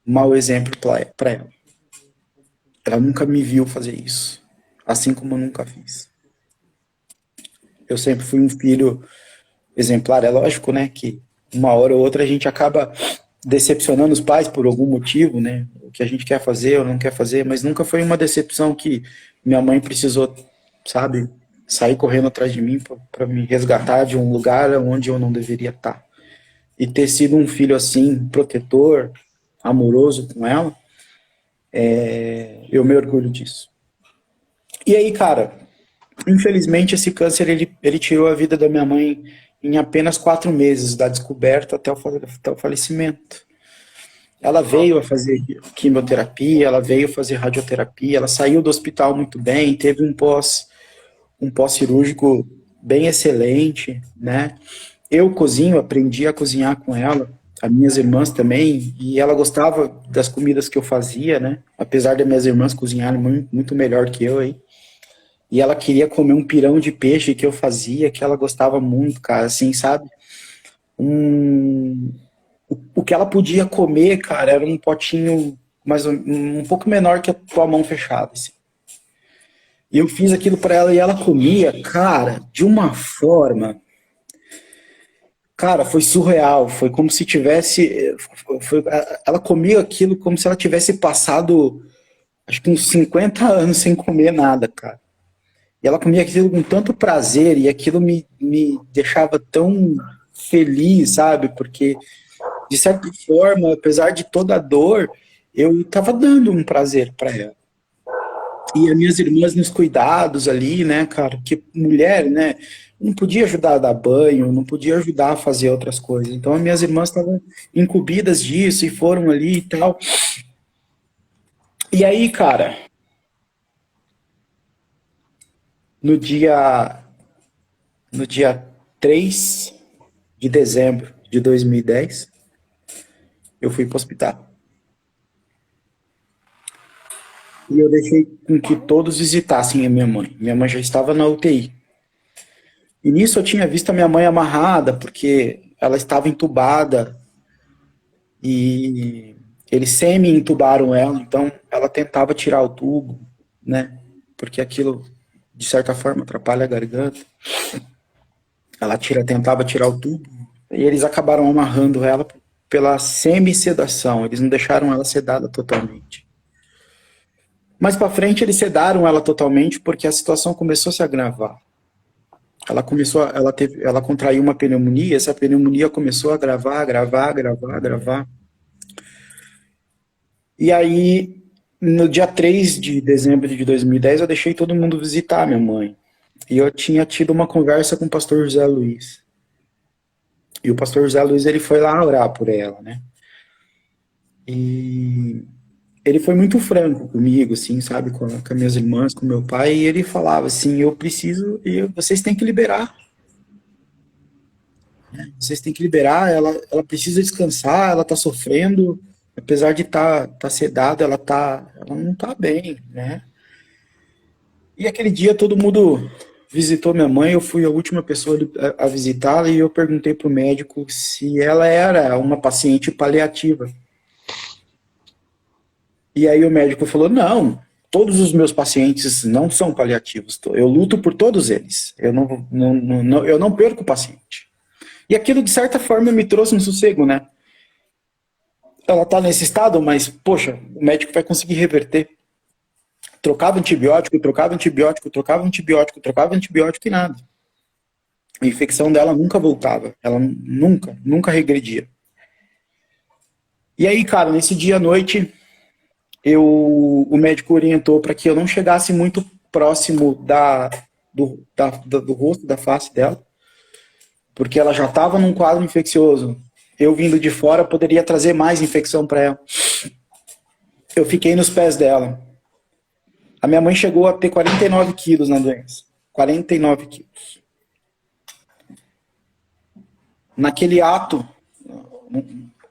mau exemplo para ela. Ela nunca me viu fazer isso, assim como eu nunca fiz. Eu sempre fui um filho exemplar. É lógico, né, que uma hora ou outra a gente acaba decepcionando os pais por algum motivo, né, o que a gente quer fazer ou não quer fazer, mas nunca foi uma decepção que minha mãe precisou, sabe, sair correndo atrás de mim para me resgatar de um lugar onde eu não deveria estar. E ter sido um filho assim, protetor, amoroso com ela, eu me orgulho disso. E aí, cara, infelizmente esse câncer ele tirou a vida da minha mãe em apenas 4 meses, da descoberta até o falecimento. Ela veio a fazer quimioterapia, ela veio fazer radioterapia, ela saiu do hospital muito bem, teve um pós-cirúrgico bem excelente, né? Eu cozinho, aprendi a cozinhar com ela, as minhas irmãs também, e ela gostava das comidas que eu fazia, né? Apesar das minhas irmãs cozinharem muito melhor que eu aí. E ela queria comer um pirão de peixe que eu fazia, que ela gostava muito, cara, assim, sabe? O que ela podia comer, cara, era um potinho um pouco menor que a tua mão fechada, assim. E eu fiz aquilo para ela e ela comia, cara, de uma forma... Cara, foi surreal, foi como se tivesse... ela comia aquilo como se ela tivesse passado, acho que uns 50 anos sem comer nada, cara. E ela comia aquilo com tanto prazer e aquilo me deixava tão feliz, sabe? Porque, de certa forma, apesar de toda a dor, eu estava dando um prazer para ela. E as minhas irmãs nos cuidados ali, né, cara? Porque mulher, né, não podia ajudar a dar banho, não podia ajudar a fazer outras coisas. Então, as minhas irmãs estavam incumbidas disso e foram ali e tal. E aí, cara, no dia 3 de dezembro de 2010, eu fui para o hospital. E eu deixei com que todos visitassem a minha mãe. Minha mãe já estava na UTI. E nisso eu tinha visto a minha mãe amarrada, porque ela estava entubada. E eles semi-entubaram ela, então ela tentava tirar o tubo, né? Porque aquilo, de certa forma, atrapalha a garganta. Ela tentava tirar o tubo. E eles acabaram amarrando ela pela semi-sedação. Eles não deixaram ela sedada totalmente. Mais para frente eles sedaram ela totalmente porque a situação começou a se agravar. Ela contraiu uma pneumonia, essa pneumonia começou a agravar. E aí, no dia 3 de dezembro de 2010, eu deixei todo mundo visitar minha mãe. E eu tinha tido uma conversa com o pastor José Luiz. E o pastor José Luiz, ele foi lá orar por ela, né? E ele foi muito franco comigo, assim, sabe, com as minhas irmãs, com meu pai, e ele falava assim, vocês têm que liberar. Vocês têm que liberar, ela precisa descansar, ela tá sofrendo, apesar de tá sedada, ela não tá bem, né? E aquele dia todo mundo visitou minha mãe, eu fui a última pessoa a visitá-la e eu perguntei pro médico se ela era uma paciente paliativa. E aí o médico falou, não, todos os meus pacientes não são paliativos, eu luto por todos eles, eu não perco o paciente. E aquilo, de certa forma, me trouxe um sossego, né? Ela tá nesse estado, mas, poxa, o médico vai conseguir reverter. Trocava antibiótico e nada. A infecção dela nunca voltava, ela nunca regredia. E aí, cara, nesse dia à noite... o médico orientou para que eu não chegasse muito próximo do rosto, da face dela, porque ela já estava num quadro infeccioso. Eu vindo de fora poderia trazer mais infecção para ela. Eu fiquei nos pés dela. A minha mãe chegou a ter 49 quilos na doença. 49 quilos. Naquele ato,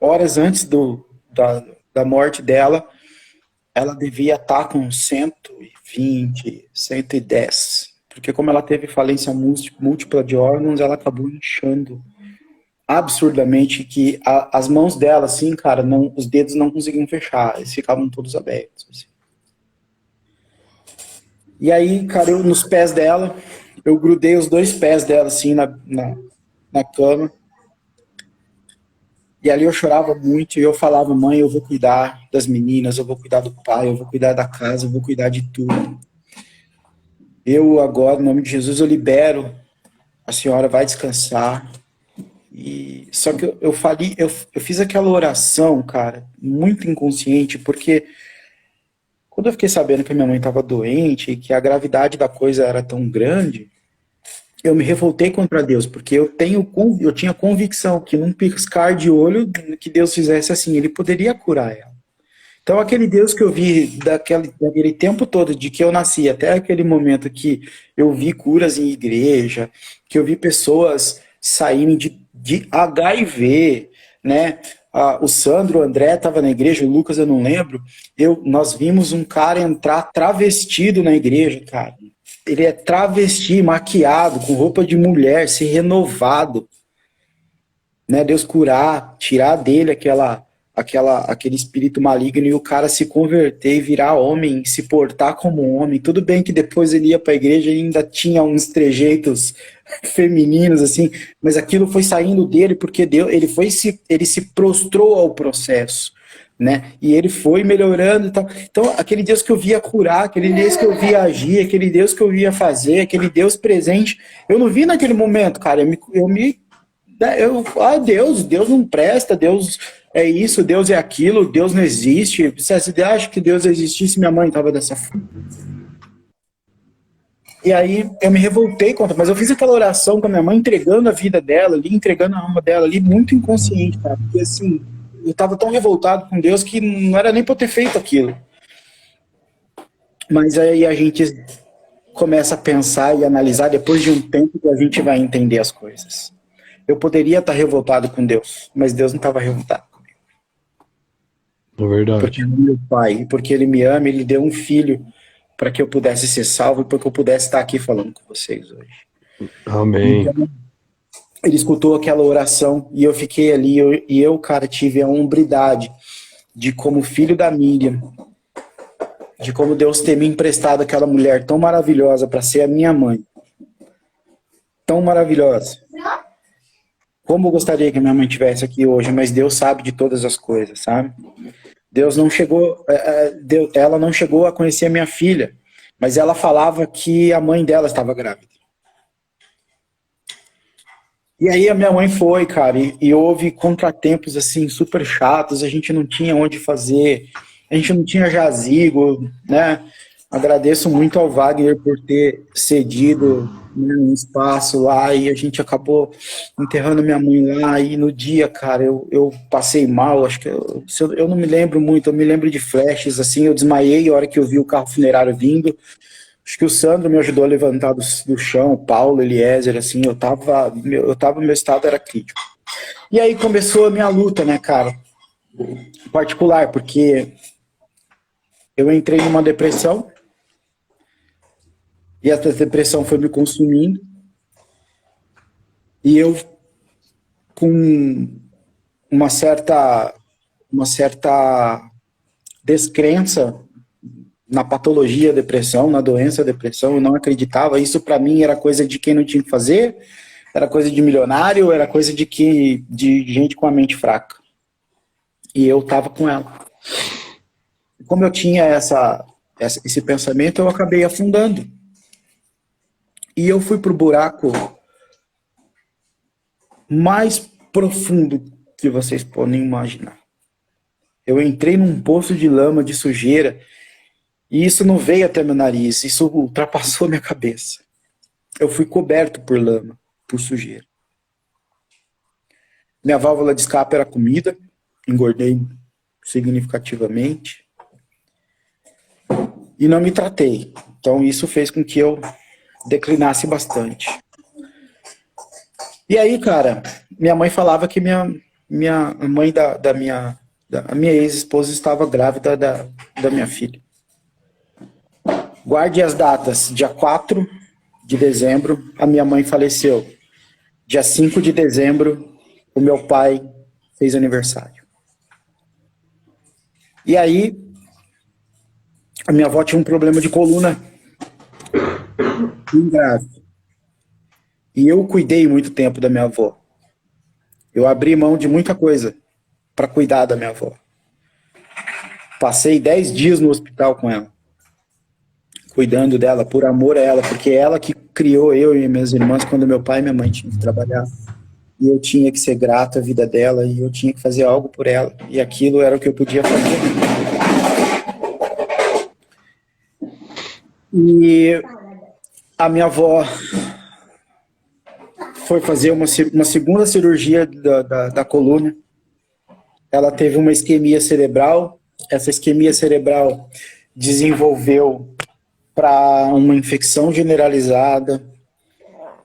horas antes da morte dela, ela devia estar com 120, 110. Porque como ela teve falência múltipla de órgãos, ela acabou inchando absurdamente, que as mãos dela, assim, cara, os dedos não conseguiam fechar, eles ficavam todos abertos. Assim. E aí, cara, eu nos pés dela, eu grudei os 2 pés dela, assim, na cama. E ali eu chorava muito e eu falava, mãe, eu vou cuidar das meninas, eu vou cuidar do pai, eu vou cuidar da casa, eu vou cuidar de tudo. Eu agora, em nome de Jesus, eu libero. A senhora vai descansar. E só que eu falei, eu fiz aquela oração, cara, muito inconsciente, porque quando eu fiquei sabendo que a minha mãe estava doente e que a gravidade da coisa era tão grande, eu me revoltei contra Deus, porque eu tinha convicção que num piscar de olho, que Deus fizesse assim, ele poderia curar ela. Então aquele Deus que eu vi daquele tempo todo, de que eu nasci até aquele momento que eu vi curas em igreja, que eu vi pessoas saírem de HIV, né? O Sandro, o André estava na igreja, o Lucas eu não lembro. Nós vimos um cara entrar travestido na igreja, cara. Ele é travesti, maquiado, com roupa de mulher, ser renovado, né? Deus curar, tirar dele aquele espírito maligno e o cara se converter e virar homem, se portar como homem. Tudo bem que depois ele ia para a igreja e ainda tinha uns trejeitos femininos assim, mas aquilo foi saindo dele porque ele se prostrou ao processo, né? E ele foi melhorando e tal. Então, aquele Deus que eu via curar, aquele Deus que eu via agir, aquele Deus que eu via fazer, aquele Deus presente, eu não vi naquele momento, cara. Deus não presta, Deus é isso, Deus é aquilo, Deus não existe. Você acha que Deus existisse, minha mãe estava dessa forma. E aí eu me revoltei contra, mas eu fiz aquela oração com a minha mãe, entregando a vida dela ali, entregando a alma dela ali, muito inconsciente, cara. Porque assim, eu estava tão revoltado com Deus que não era nem pra eu ter feito aquilo. Mas aí a gente começa a pensar e analisar, depois de um tempo que a gente vai entender as coisas. Eu poderia estar revoltado com Deus, mas Deus não estava revoltado comigo. É verdade. Porque ele é meu pai, porque ele me ama, ele deu um filho para que eu pudesse ser salvo e para que eu pudesse estar aqui falando com vocês hoje. Amém. Então, ele escutou aquela oração e eu fiquei ali, cara, tive a hombridade de, como filho da Miriam, de como Deus ter me emprestado aquela mulher tão maravilhosa para ser a minha mãe. Tão maravilhosa. Como eu gostaria que a minha mãe estivesse aqui hoje, mas Deus sabe de todas as coisas, sabe? Ela não chegou a conhecer a minha filha, mas ela falava que a mãe dela estava grávida. E aí a minha mãe foi, cara, e houve contratempos assim super chatos, a gente não tinha onde fazer, a gente não tinha jazigo, né? Agradeço muito ao Wagner por ter cedido, né, um espaço lá, e a gente acabou enterrando minha mãe lá, e no dia, cara, eu passei mal, acho que eu não me lembro muito, eu me lembro de flashes, assim, eu desmaiei a hora que eu vi o carro funerário vindo. Acho que o Sandro me ajudou a levantar do chão, o Paulo, Eliezer, assim, meu estado era crítico. E aí começou a minha luta, né, cara, particular, porque eu entrei numa depressão, e essa depressão foi me consumindo, e eu, com uma certa descrença na patologia depressão, na doença depressão, eu não acreditava. Isso para mim era coisa de quem não tinha que fazer, era coisa de milionário, era coisa de gente com a mente fraca. E eu tava com ela. Como eu tinha esse pensamento, eu acabei afundando. E eu fui pro buraco mais profundo que vocês podem imaginar. Eu entrei num poço de lama, de sujeira, e isso não veio até meu nariz, isso ultrapassou minha cabeça. Eu fui coberto por lama, por sujeira. Minha válvula de escape era comida, engordei significativamente. E não me tratei. Então isso fez com que eu declinasse bastante. E aí, cara, minha mãe falava que a mãe a minha ex-esposa estava grávida da minha filha. Guarde as datas. Dia 4 de dezembro, a minha mãe faleceu. Dia 5 de dezembro, o meu pai fez aniversário. E aí, a minha avó tinha um problema de coluna bem grave. E eu cuidei muito tempo da minha avó. Eu abri mão de muita coisa para cuidar da minha avó. Passei 10 dias no hospital com ela. cuidando dela, por amor a ela, porque é ela que criou eu e minhas irmãs quando meu pai e minha mãe tinham que trabalhar. E eu tinha que ser grato à vida dela, e eu tinha que fazer algo por ela. E aquilo era o que eu podia fazer. E a minha avó foi fazer uma segunda cirurgia da coluna. Ela teve uma isquemia cerebral. Essa isquemia cerebral desenvolveu para uma infecção generalizada.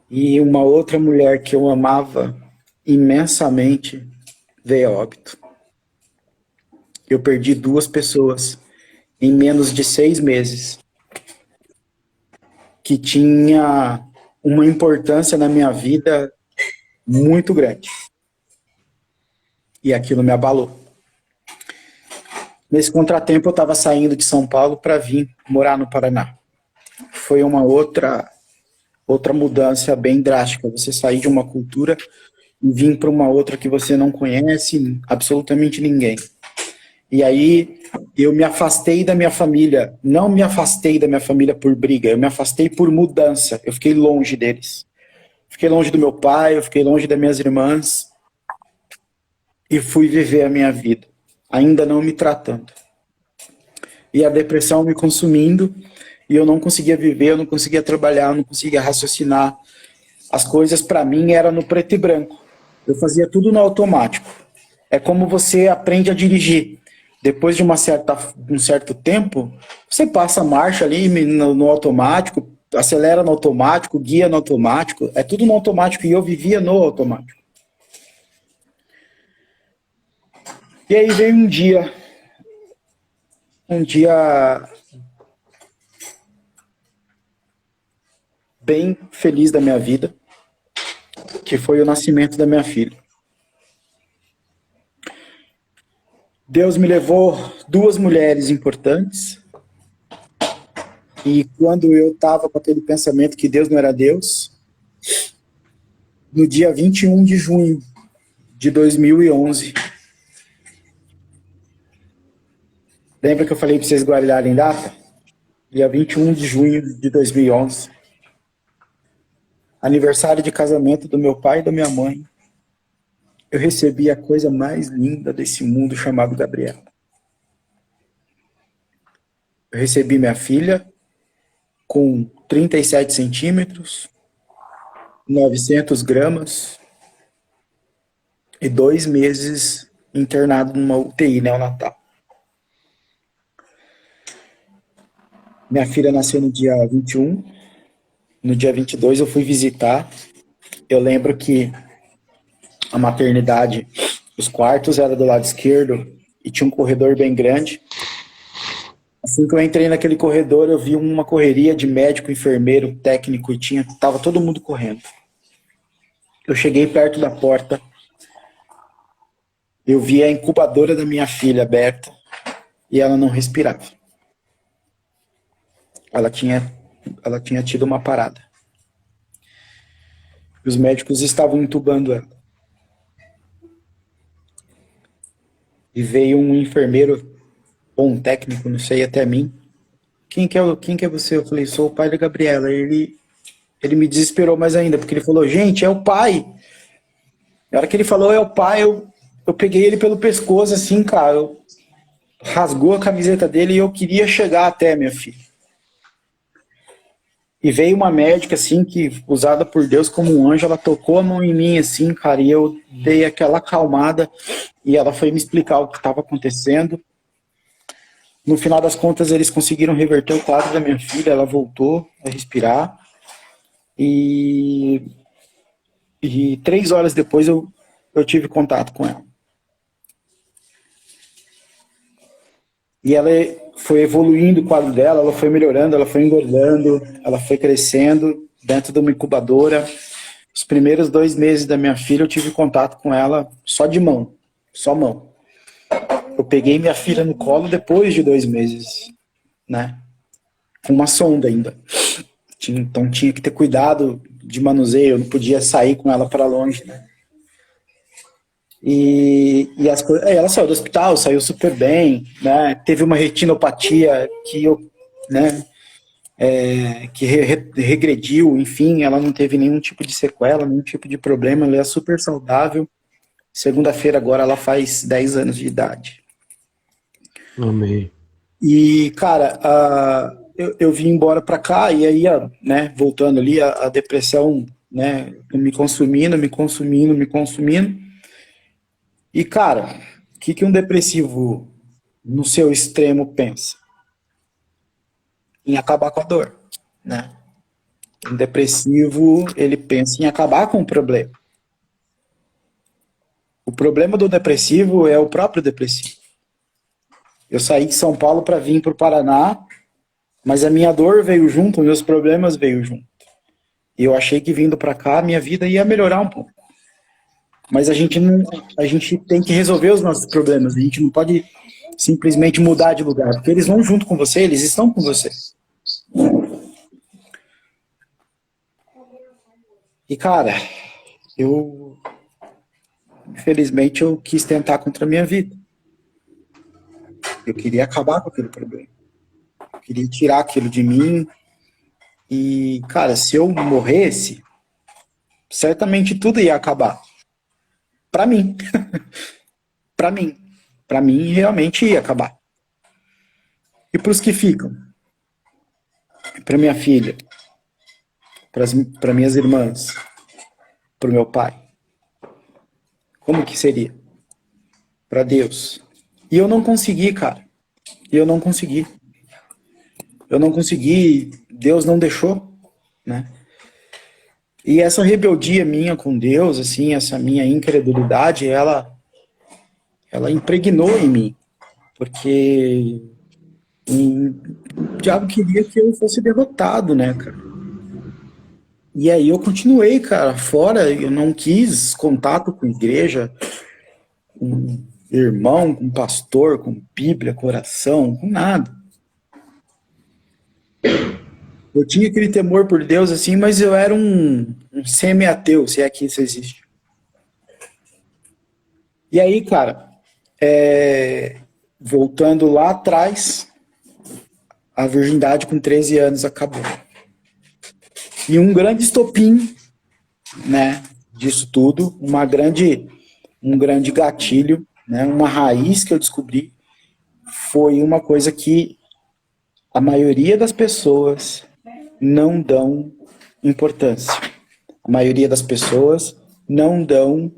E uma outra mulher que eu amava imensamente veio a óbito. Eu perdi 2 pessoas em menos de 6 meses, que tinha uma importância na minha vida muito grande. E aquilo me abalou. Nesse contratempo eu estava saindo de São Paulo para vir morar no Paraná. Foi uma outra mudança bem drástica. Você sair de uma cultura e vir para uma outra que você não conhece absolutamente ninguém. E aí eu me afastei da minha família. Não me afastei da minha família por briga, eu me afastei por mudança. Eu fiquei longe deles. Fiquei longe do meu pai, eu fiquei longe das minhas irmãs. E fui viver a minha vida, ainda não me tratando. E a depressão me consumindo, e eu não conseguia viver, eu não conseguia trabalhar, eu não conseguia raciocinar. As coisas para mim eram no preto e branco. Eu fazia tudo no automático. É como você aprende a dirigir. Depois de um certo tempo, você passa a marcha ali no automático, acelera no automático, guia no automático, é tudo no automático, e eu vivia no automático. E aí veio um dia bem feliz da minha vida, que foi o nascimento da minha filha. Deus me levou 2 mulheres importantes, e quando eu estava com aquele pensamento que Deus não era Deus, no dia 21 de junho de 2011, lembra que eu falei para vocês guardarem data? Dia 21 de junho de 2011, aniversário de casamento do meu pai e da minha mãe, eu recebi a coisa mais linda desse mundo chamado Gabriela. Eu recebi minha filha com 37 centímetros, 900 gramas e 2 meses internado numa UTI neonatal. Minha filha nasceu no dia 21, no dia 22 eu fui visitar. Eu lembro que a maternidade, os quartos eram do lado esquerdo e tinha um corredor bem grande. Assim que eu entrei naquele corredor, eu vi uma correria de médico, enfermeiro, técnico e tava todo mundo correndo. Eu cheguei perto da porta, eu vi a incubadora da minha filha aberta e ela não respirava. Ela tinha tido uma parada. Os médicos estavam entubando ela. E veio um enfermeiro ou um técnico, não sei, até mim. Quem que é você? Eu falei, sou o pai da Gabriela. Ele me desesperou mais ainda, porque ele falou, gente, é o pai. Na hora que ele falou, é o pai, eu peguei ele pelo pescoço, assim, cara. Rasgou a camiseta dele e eu queria chegar até, minha filha. E veio uma médica, assim, que, usada por Deus como um anjo, ela tocou a mão em mim, assim, cara, e eu dei aquela acalmada, e ela foi me explicar o que estava acontecendo. No final das contas, eles conseguiram reverter o quadro da minha filha, ela voltou a respirar, e 3 horas depois eu tive contato com ela. E ela foi evoluindo o quadro dela, ela foi melhorando, ela foi engordando, ela foi crescendo dentro de uma incubadora. Os primeiros 2 meses da minha filha eu tive contato com ela só de mão, só mão. Eu peguei minha filha no colo depois de 2 meses, né? Com uma sonda ainda. Então tinha que ter cuidado de manuseio, eu não podia sair com ela para longe, né? E ela saiu do hospital, saiu super bem, né? Teve uma retinopatia que eu, né? que regrediu, enfim, ela não teve nenhum tipo de sequela, nenhum tipo de problema, ela é super saudável. Segunda-feira agora ela faz 10 anos de idade. Amém. E, cara, eu vim embora pra cá e aí, né, voltando ali, a depressão, né, me consumindo. E, cara, o que um depressivo no seu extremo pensa? Em acabar com a dor, né? Um depressivo, ele pensa em acabar com o problema. O problema do depressivo é o próprio depressivo. Eu saí de São Paulo para vir para o Paraná, mas a minha dor veio junto, meus problemas veio junto. E eu achei que vindo para cá, minha vida ia melhorar um pouco. Mas a gente tem que resolver os nossos problemas. A gente não pode simplesmente mudar de lugar, porque eles vão junto com você, eles estão com você. E, cara, infelizmente, eu quis tentar contra a minha vida. Eu queria acabar com aquele problema. Eu queria tirar aquilo de mim. E, cara, se eu morresse, certamente tudo ia acabar. Pra mim. Pra mim. Pra mim, realmente ia acabar. E pros que ficam? Pra minha filha. Para minhas irmãs. Pro meu pai. Como que seria? Pra Deus. E eu não consegui, cara. Eu não consegui. Deus não deixou, né? E essa rebeldia minha com Deus, assim, essa minha incredulidade, ela impregnou em mim, porque o diabo queria que eu fosse derrotado, né, cara? E aí eu continuei, cara, fora, eu não quis contato com igreja, com irmão, com pastor, com Bíblia, coração, com nada. Eu tinha aquele temor por Deus, assim, mas eu era um semi-ateu, se é que isso existe. E aí, cara, voltando lá atrás, a virgindade com 13 anos acabou. E um grande estopim, né, disso tudo, um grande gatilho, né, uma raiz que eu descobri, foi uma coisa que a maioria das pessoas não dão importância. A maioria das pessoas não dão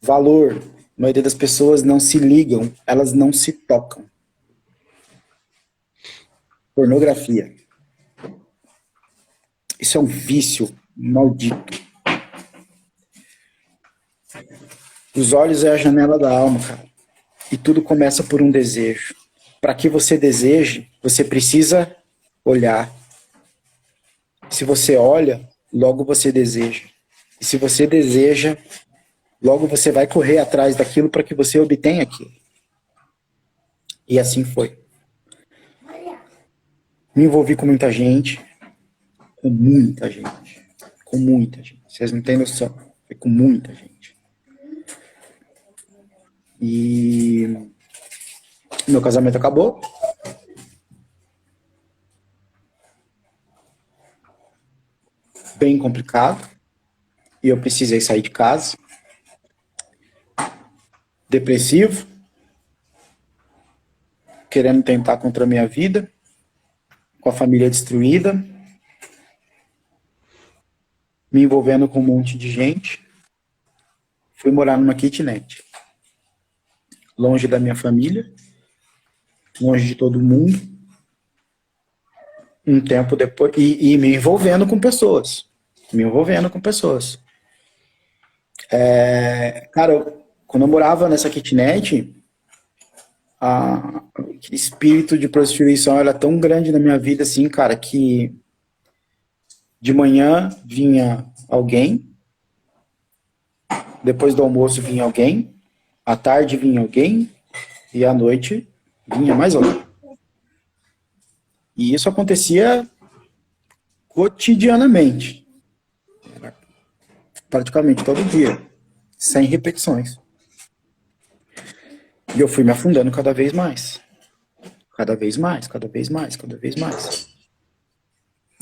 valor. A maioria das pessoas não se ligam, elas não se tocam. Pornografia. Isso é um vício maldito. Os olhos é a janela da alma, cara. E tudo começa por um desejo. Para que você deseje, você precisa olhar. Se você olha, logo você deseja. E se você deseja, logo você vai correr atrás daquilo para que você obtenha aquilo. E assim foi. Me envolvi com muita gente. Com muita gente. Com muita gente. Vocês não têm noção. Foi com muita gente. E meu casamento acabou. Bem complicado. E eu precisei sair de casa. Depressivo. Querendo tentar contra a minha vida. Com a família destruída. Me envolvendo com um monte de gente. Fui morar numa kitnet. Longe da minha família. Longe de todo mundo. Um tempo depois. E me envolvendo com pessoas. Cara, quando eu morava nessa kitnet, aquele espírito de prostituição era tão grande na minha vida, assim, cara, que de manhã vinha alguém, depois do almoço vinha alguém, à tarde vinha alguém, e à noite vinha mais alguém. E isso acontecia cotidianamente. Praticamente todo dia. Sem repetições. E eu fui me afundando cada vez mais. Cada vez mais.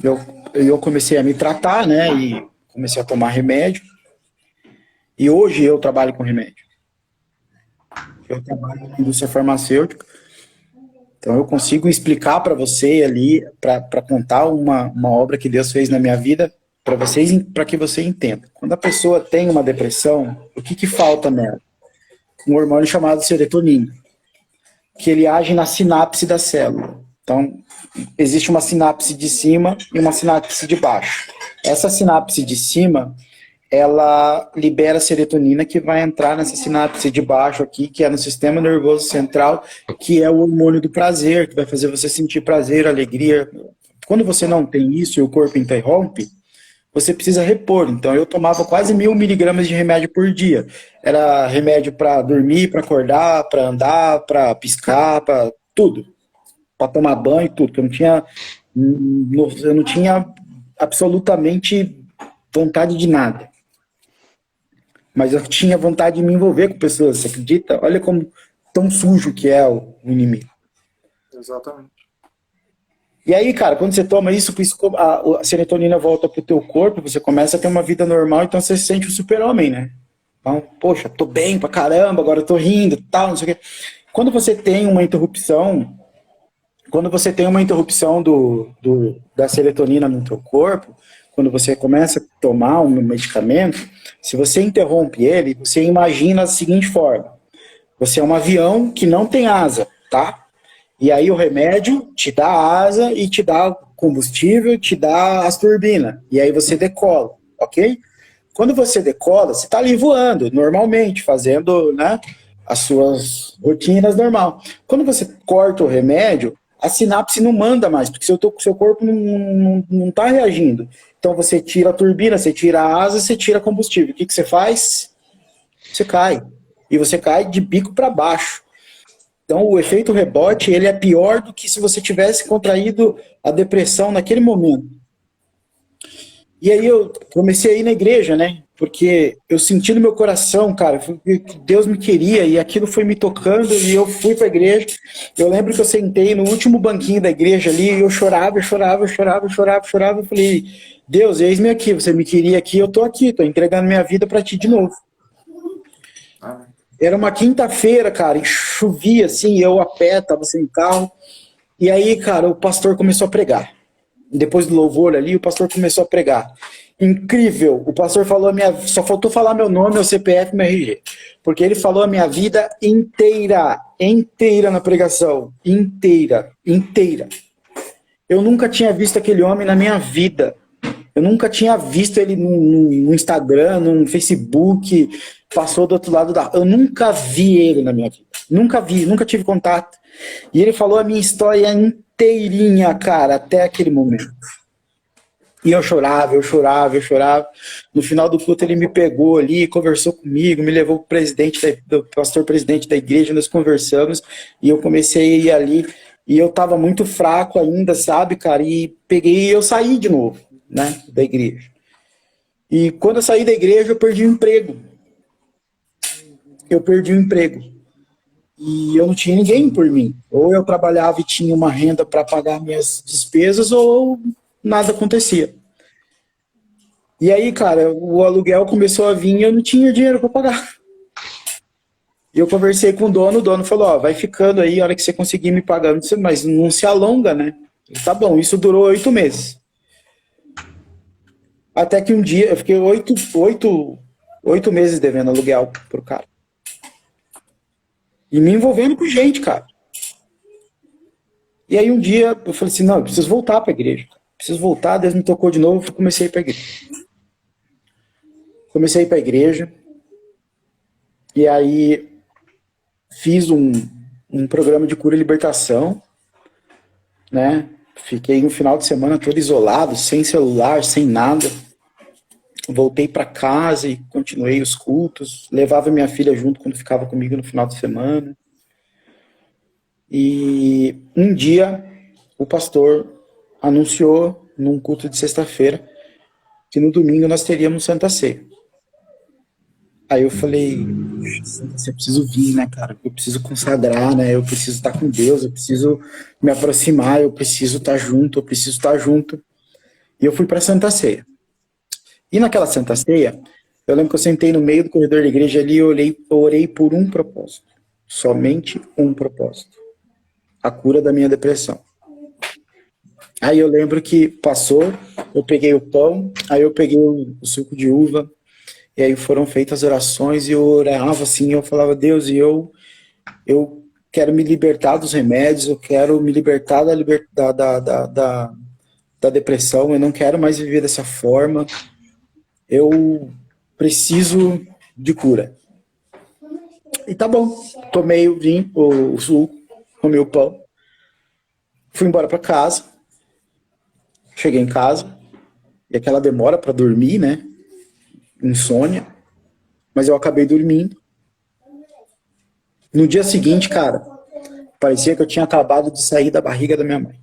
eu, eu comecei a me tratar, né? E comecei a tomar remédio. E hoje eu trabalho com remédio. Eu trabalho na indústria farmacêutica. Então eu consigo explicar para você ali, para contar uma obra que Deus fez na minha vida, para que você entenda. Quando a pessoa tem uma depressão, o que falta nela? Um hormônio chamado serotonina, que ele age na sinapse da célula. Então, existe uma sinapse de cima e uma sinapse de baixo. Essa sinapse de cima, ela libera serotonina que vai entrar nessa sinapse de baixo aqui, que é no sistema nervoso central, que é o hormônio do prazer, que vai fazer você sentir prazer, alegria. Quando você não tem isso e o corpo interrompe, você precisa repor. Então, eu tomava quase 1.000 miligramas de remédio por dia. Era remédio para dormir, para acordar, para andar, para piscar, para tudo. Para tomar banho, tudo. Eu não tinha absolutamente vontade de nada. Mas eu tinha vontade de me envolver com pessoas, você acredita? Olha como tão sujo que é o inimigo. Exatamente. E aí, cara, quando você toma isso, a serotonina volta pro teu corpo, você começa a ter uma vida normal, então você se sente um super-homem, né? Então, poxa, tô bem pra caramba, agora eu tô rindo, tal, não sei o quê. Quando você tem uma interrupção da serotonina no teu corpo, quando você começa a tomar um medicamento, se você interrompe ele, você imagina da seguinte forma: você é um avião que não tem asa, tá? E aí o remédio te dá asa e te dá combustível, te dá as turbinas. E aí você decola, ok? Quando você decola, você está ali voando, normalmente, fazendo, né, as suas rotinas normal. Quando você corta o remédio, a sinapse não manda mais, porque seu corpo não está reagindo. Então você tira a turbina, você tira a asa, você tira combustível. O que você faz? Você cai. E você cai de bico para baixo. Então o efeito rebote, ele é pior do que se você tivesse contraído a depressão naquele momento. E aí eu comecei a ir na igreja, né? Porque eu senti no meu coração, cara, que Deus me queria e aquilo foi me tocando e eu fui para a igreja. Eu lembro que eu sentei no último banquinho da igreja ali e eu chorava. Eu falei, Deus, eis-me aqui, você me queria aqui, eu tô aqui, tô entregando minha vida para ti de novo. Era uma quinta-feira, cara, e chovia assim, eu a pé, tava sem carro. E aí, cara, o pastor começou a pregar. Depois do louvor ali, o pastor começou a pregar. Incrível, o pastor falou só faltou falar meu nome, meu CPF, meu RG. Porque ele falou a minha vida inteira na pregação. Inteira. Eu nunca tinha visto aquele homem na minha vida. Eu nunca tinha visto ele no Instagram, no Facebook, passou do outro lado eu nunca vi ele na minha vida. Nunca tive contato. E ele falou a minha história inteirinha, cara, até aquele momento. E eu chorava. No final do culto ele me pegou ali, conversou comigo, me levou pro pastor presidente da igreja, nós conversamos, e eu comecei a ir ali, e eu tava muito fraco ainda, sabe, cara, e eu saí de novo, né, da igreja. E quando eu saí da igreja, eu perdi o emprego. E eu não tinha ninguém por mim. Ou eu trabalhava e tinha uma renda para pagar minhas despesas, ou nada acontecia. E aí, cara, o aluguel começou a vir e eu não tinha dinheiro para pagar. E eu conversei com o dono falou, ó, vai ficando aí, a hora que você conseguir me pagar, mas não se alonga, né? Tá bom, isso durou 8 meses. Até que um dia, eu fiquei 8 meses devendo aluguel pro cara. E me envolvendo com gente, cara. E aí um dia eu falei assim, não, eu preciso voltar para a igreja. Preciso voltar, Deus me tocou de novo, comecei a ir para a igreja. Comecei a ir para a igreja. E aí fiz um programa de cura e libertação, né? Fiquei um final de semana todo isolado, sem celular, sem nada. Voltei para casa e continuei os cultos. Levava minha filha junto quando ficava comigo no final de semana. E um dia o pastor anunciou num culto de sexta-feira que no domingo nós teríamos Santa Ceia. Aí eu falei, eu preciso vir, né, cara? Eu preciso consagrar, né? Eu preciso estar com Deus, eu preciso me aproximar, eu preciso estar junto. E eu fui para a Santa Ceia. E naquela Santa Ceia, eu lembro que eu sentei no meio do corredor da igreja ali e orei por um propósito. Somente um propósito. A cura da minha depressão. Aí eu lembro que passou, eu peguei o pão, aí eu peguei o suco de uva, e aí foram feitas as orações, e eu orava assim, eu falava, Deus, e eu quero me libertar dos remédios, eu quero me libertar da depressão, eu não quero mais viver dessa forma, eu preciso de cura. E tá bom, tomei o vinho, o suco, comi o pão, fui embora para casa, cheguei em casa, e aquela demora para dormir, né? Insônia, mas eu acabei dormindo. No dia seguinte, cara, parecia que eu tinha acabado de sair da barriga da minha mãe.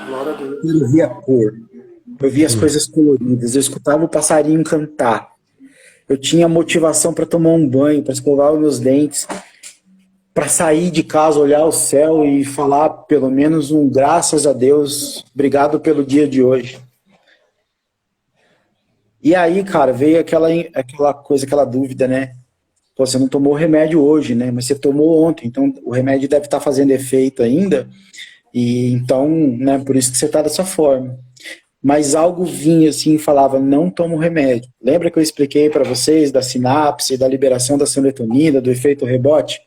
Glória a Deus. Eu via a cor, eu via as coisas coloridas, eu escutava o passarinho cantar. Eu tinha motivação para tomar um banho, para escovar os meus dentes, para sair de casa, olhar o céu e falar pelo menos um graças a Deus, obrigado pelo dia de hoje. E aí, cara, veio aquela coisa, aquela dúvida, né? Pô, você não tomou o remédio hoje, né? Mas você tomou ontem, então o remédio deve estar fazendo efeito ainda, e então, né, por isso que você está dessa forma. Mas algo vinha assim e falava, não toma o remédio. Lembra que eu expliquei para vocês da sinapse, da liberação da serotonina, do efeito rebote?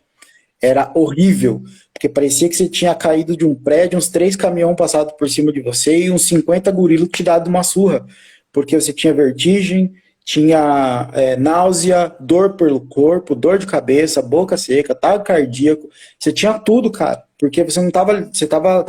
Era horrível, porque parecia que você tinha caído de um prédio, uns 3 caminhões passados por cima de você e uns 50 gorilas te dado uma surra, porque você tinha vertigem, tinha náusea, dor pelo corpo, dor de cabeça, boca seca, ataque cardíaco, você tinha tudo, cara, porque você estava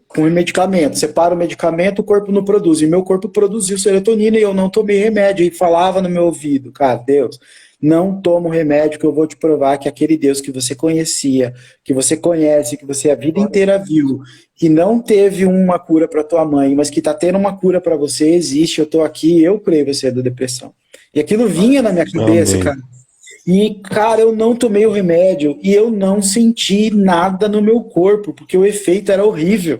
com medicamento, você para o medicamento, o corpo não produz, e meu corpo produziu serotonina e eu não tomei remédio, e falava no meu ouvido, cara, Deus, não toma o remédio que eu vou te provar que aquele Deus que você conhecia, que você conhece, que você a vida inteira viu, que não teve uma cura para tua mãe, mas que está tendo uma cura para você, existe, eu estou aqui, eu creio você é da depressão. E aquilo vinha na minha cabeça, Amém. cara. E, cara, eu não tomei o remédio e eu não senti nada no meu corpo, porque o efeito era horrível.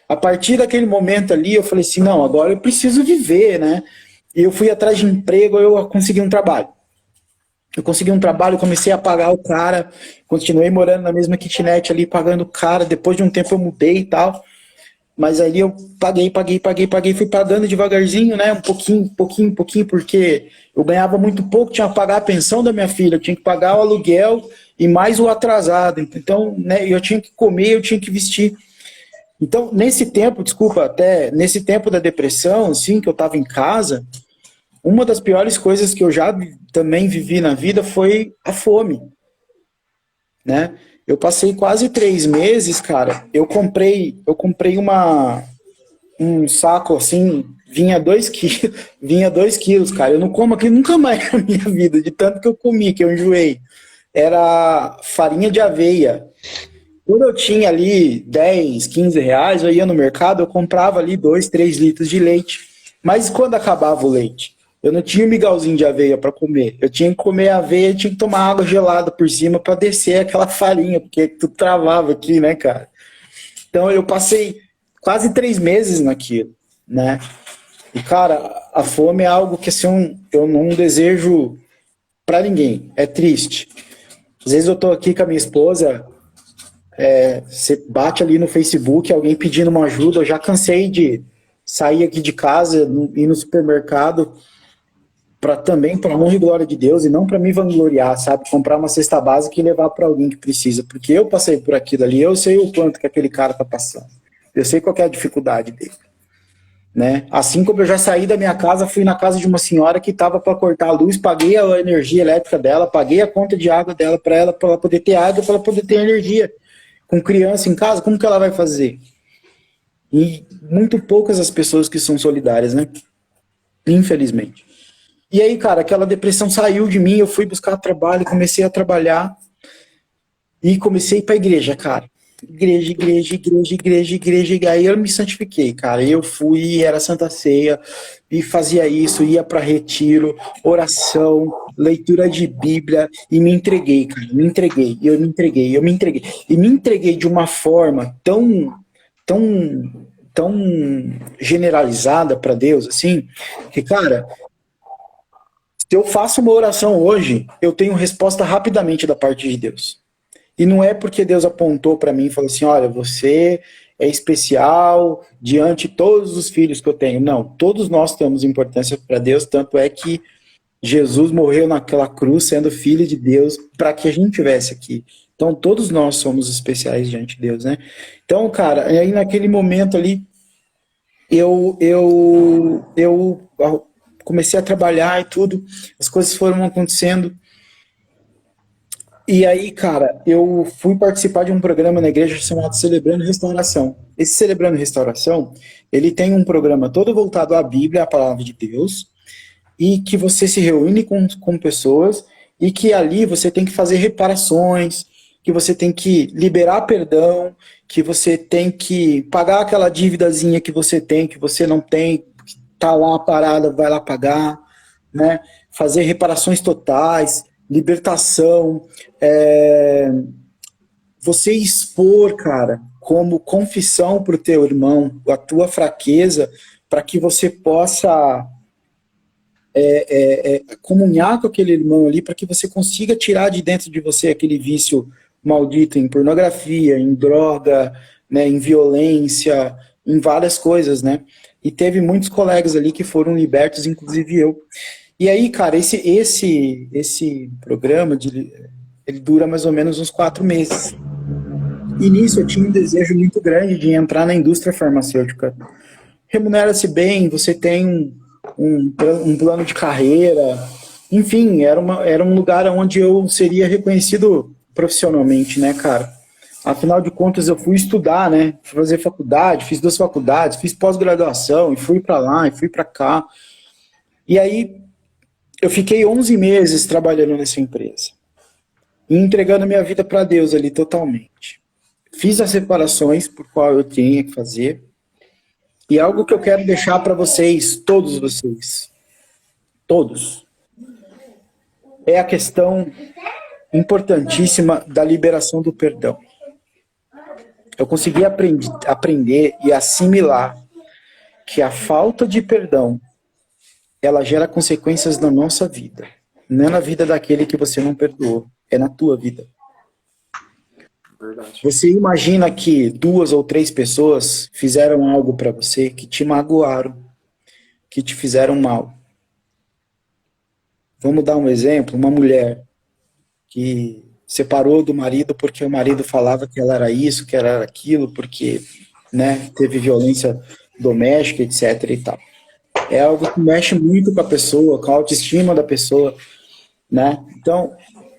A partir daquele momento ali, eu falei assim, não, agora eu preciso viver, né? E eu fui atrás de emprego, eu consegui um trabalho. Eu consegui um trabalho, comecei a pagar o cara, continuei morando na mesma kitnet ali, pagando o cara, depois de um tempo eu mudei e tal, mas aí eu paguei, fui pagando devagarzinho, né, um pouquinho, porque eu ganhava muito pouco, tinha que pagar a pensão da minha filha, eu tinha que pagar o aluguel e mais o atrasado, então, né, eu tinha que comer, eu tinha que vestir. Então, nesse tempo, até nesse tempo da depressão, assim, que eu tava em casa, uma das piores coisas que eu já também vivi na vida foi a fome, né? Eu passei quase 3 meses, cara, eu comprei um saco, assim, vinha 2 quilos, vinha 2 quilos, cara, eu não como aqui nunca mais na minha vida, de tanto que eu comi, que eu enjoei. Era farinha de aveia. Quando eu tinha ali 10, 15 reais, eu ia no mercado, eu comprava ali 2, 3 litros de leite. Mas quando acabava o leite? Eu não tinha um migalzinho de aveia para comer. Eu tinha que comer aveia e tinha que tomar água gelada por cima para descer aquela farinha, porque tudo travava aqui, né, cara? Então eu passei quase 3 meses naquilo, né? E, cara, a fome é algo que assim, eu não desejo para ninguém. É triste. Às vezes eu tô aqui com a minha esposa, você bate ali no Facebook, alguém pedindo uma ajuda, eu já cansei de sair aqui de casa, ir no supermercado, também para honra e glória de Deus e não para me vangloriar, sabe? Comprar uma cesta básica e levar para alguém que precisa, porque eu passei por aquilo ali, eu sei o quanto que aquele cara tá passando, eu sei qual que é a dificuldade dele, né? Assim como eu já saí da minha casa, fui na casa de uma senhora que tava para cortar a luz, paguei a energia elétrica dela, paguei a conta de água dela para ela poder ter água, para ela poder ter energia. Com criança em casa, como que ela vai fazer? E muito poucas as pessoas que são solidárias, né? Infelizmente. E aí, cara, aquela depressão saiu de mim, eu fui buscar trabalho, comecei a trabalhar e comecei a ir pra igreja, cara. Igreja. E aí eu me santifiquei, cara. Eu fui, era Santa Ceia, e fazia isso, ia para retiro, oração, leitura de Bíblia, e me entreguei, cara. Me entreguei. E me entreguei de uma forma tão tão generalizada para Deus, assim, que, cara, se eu faço uma oração hoje, eu tenho resposta rapidamente da parte de Deus. E não é porque Deus apontou para mim e falou assim, olha, você é especial diante de todos os filhos que eu tenho. Não, todos nós temos importância para Deus, tanto é que Jesus morreu naquela cruz sendo filho de Deus para que a gente tivesse aqui. Então todos nós somos especiais diante de Deus, né? Então, cara, aí naquele momento ali, eu comecei a trabalhar e tudo, as coisas foram acontecendo. E aí, cara, eu fui participar de um programa na igreja chamado Celebrando Restauração. Esse Celebrando Restauração, ele tem um programa todo voltado à Bíblia, à palavra de Deus, e que você se reúne com pessoas e que ali você tem que fazer reparações, que você tem que liberar perdão, que você tem que pagar aquela dívidazinha que você não tem, tá lá parada, vai lá pagar, né? Fazer reparações totais, libertação, você expor, cara, como confissão pro teu irmão, a tua fraqueza, para que você possa comunhar com aquele irmão ali, para que você consiga tirar de dentro de você aquele vício maldito em pornografia, em droga, né, em violência, em várias coisas, né? E teve muitos colegas ali que foram libertos, inclusive eu. E aí, cara, esse programa, ele dura mais ou menos uns 4 meses. E nisso eu tinha um desejo muito grande de entrar na indústria farmacêutica. Remunera-se bem, você tem um plano de carreira, enfim, era um lugar onde eu seria reconhecido profissionalmente, né, cara? Afinal de contas, eu fui estudar, né? Fui fazer faculdade, fiz 2 faculdades, fiz pós-graduação, e fui para lá, e fui para cá. E aí, eu fiquei 11 meses trabalhando nessa empresa. E entregando minha vida para Deus ali totalmente. Fiz as separações por qual eu tinha que fazer. E algo que eu quero deixar para vocês, todos vocês, todos, é a questão importantíssima da liberação do perdão. Eu consegui aprender e assimilar que a falta de perdão, ela gera consequências na nossa vida. Não é na vida daquele que você não perdoou, é na tua vida. Verdade. Você imagina que 2 ou 3 pessoas fizeram algo para você que te magoaram, que te fizeram mal. Vamos dar um exemplo, uma mulher que separou do marido porque o marido falava que ela era isso, que ela era aquilo, porque, né, teve violência doméstica, etc. e tal. É algo que mexe muito com a pessoa, com a autoestima da pessoa, né? Então,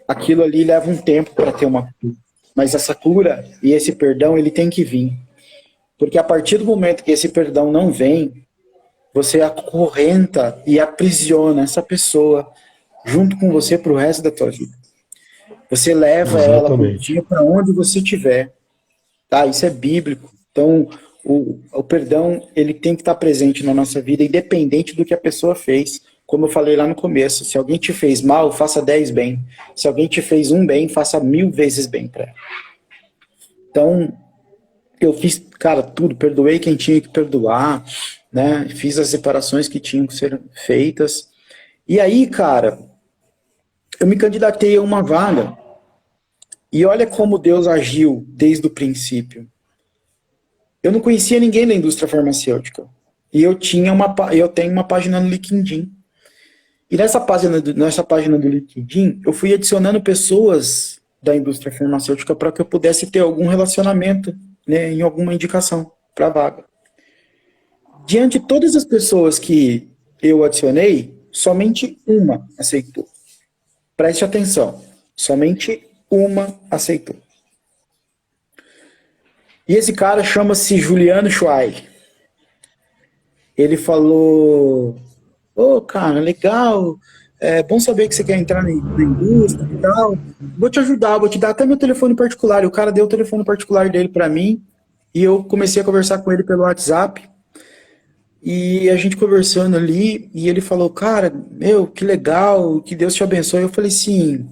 aquilo ali leva um tempo para ter uma cura. Mas essa cura e esse perdão, ele tem que vir. Porque a partir do momento que esse perdão não vem, você acorrenta e aprisiona essa pessoa junto com você para o resto da tua vida. Você leva ela para onde você estiver. Tá? Isso é bíblico. Então, o perdão, ele tem que estar presente na nossa vida, independente do que a pessoa fez. Como eu falei lá no começo, se alguém te fez mal, faça 10 bem. Se alguém te fez um bem, faça 1000 vezes bem para ela. Então, eu fiz, cara, tudo. Perdoei quem tinha que perdoar, né? Fiz as separações que tinham que ser feitas. E aí, cara, eu me candidatei a uma vaga. E olha como Deus agiu desde o princípio. Eu não conhecia ninguém da indústria farmacêutica. E eu tenho uma página no LinkedIn. E nessa página do LinkedIn, eu fui adicionando pessoas da indústria farmacêutica para que eu pudesse ter algum relacionamento, né, em alguma indicação para a vaga. Diante de todas as pessoas que eu adicionei, somente uma aceitou. Preste atenção, somente uma aceitou. E esse cara chama-se Juliano Schweig. Ele falou: ô, cara, legal, é bom saber que você quer entrar na indústria e tal. Vou te ajudar, vou te dar até meu telefone particular. E o cara deu o telefone particular dele para mim e eu comecei a conversar com ele pelo WhatsApp. E a gente conversando ali, e ele falou: cara, meu, que legal, que Deus te abençoe. Eu falei: sim,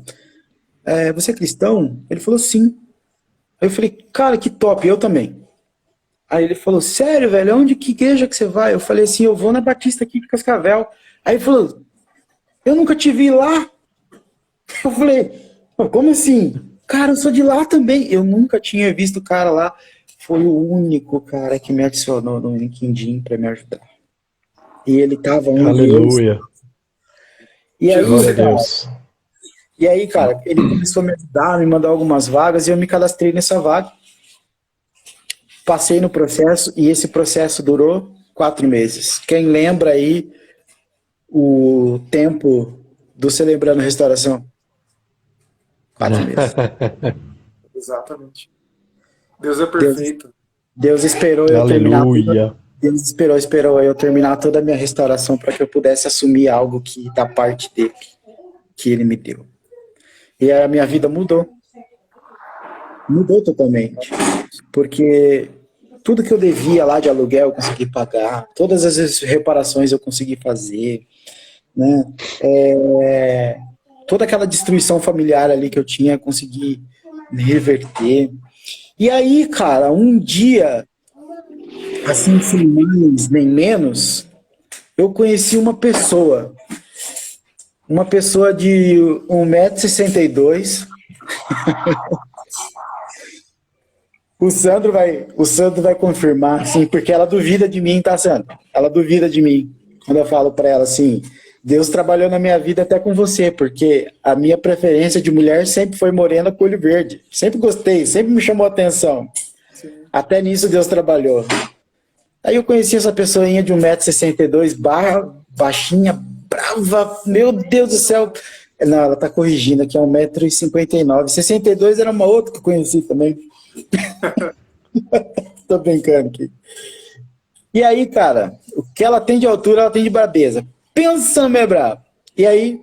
você é cristão? Ele falou: sim. Aí eu falei: cara, que top, eu também. Aí ele falou, sério, velho, onde, que igreja que você vai? Eu falei assim, eu vou na Batista aqui de Cascavel. Aí ele falou, eu nunca te vi lá. Eu falei, como assim? Cara, eu sou de lá também. Eu nunca tinha visto o cara lá. Foi o único cara que me adicionou no LinkedIn para me ajudar. E ele tava onde Aleluia. E aí, Glória a Deus. cara, ele começou a me ajudar, me mandar algumas vagas e eu me cadastrei nessa vaga. Passei no processo e esse processo durou 4 meses. Quem lembra aí o tempo do Celebrando Restauração? 4 meses. Exatamente. Deus é perfeito. Deus esperou eu terminar. Aleluia. Deus esperou eu terminar toda a minha restauração para que eu pudesse assumir algo que da parte dele, que ele me deu. E a minha vida mudou. Mudou totalmente. Porque tudo que eu devia lá de aluguel eu consegui pagar, todas as reparações eu consegui fazer, né? Toda aquela destruição familiar ali que eu tinha, eu consegui reverter. E aí, cara, um dia, assim, sem mais nem menos, eu conheci uma pessoa de 1,62 m. O Sandro vai confirmar, assim, porque ela duvida de mim, tá, Sandro? Ela duvida de mim. Quando eu falo pra ela assim, Deus trabalhou na minha vida até com você, porque a minha preferência de mulher sempre foi morena com olho verde. Sempre gostei, sempre me chamou a atenção. Sim. Até nisso Deus trabalhou. Aí eu conheci essa pessoinha de 1,62 m, baixinha, brava, meu Deus do céu. Não, ela tá corrigindo aqui, é 1,59 m. 62 era uma outra que eu conheci também. Tô brincando aqui. E aí, cara, o que ela tem de altura, ela tem de brabeza. Pensa, meu brabo. E aí,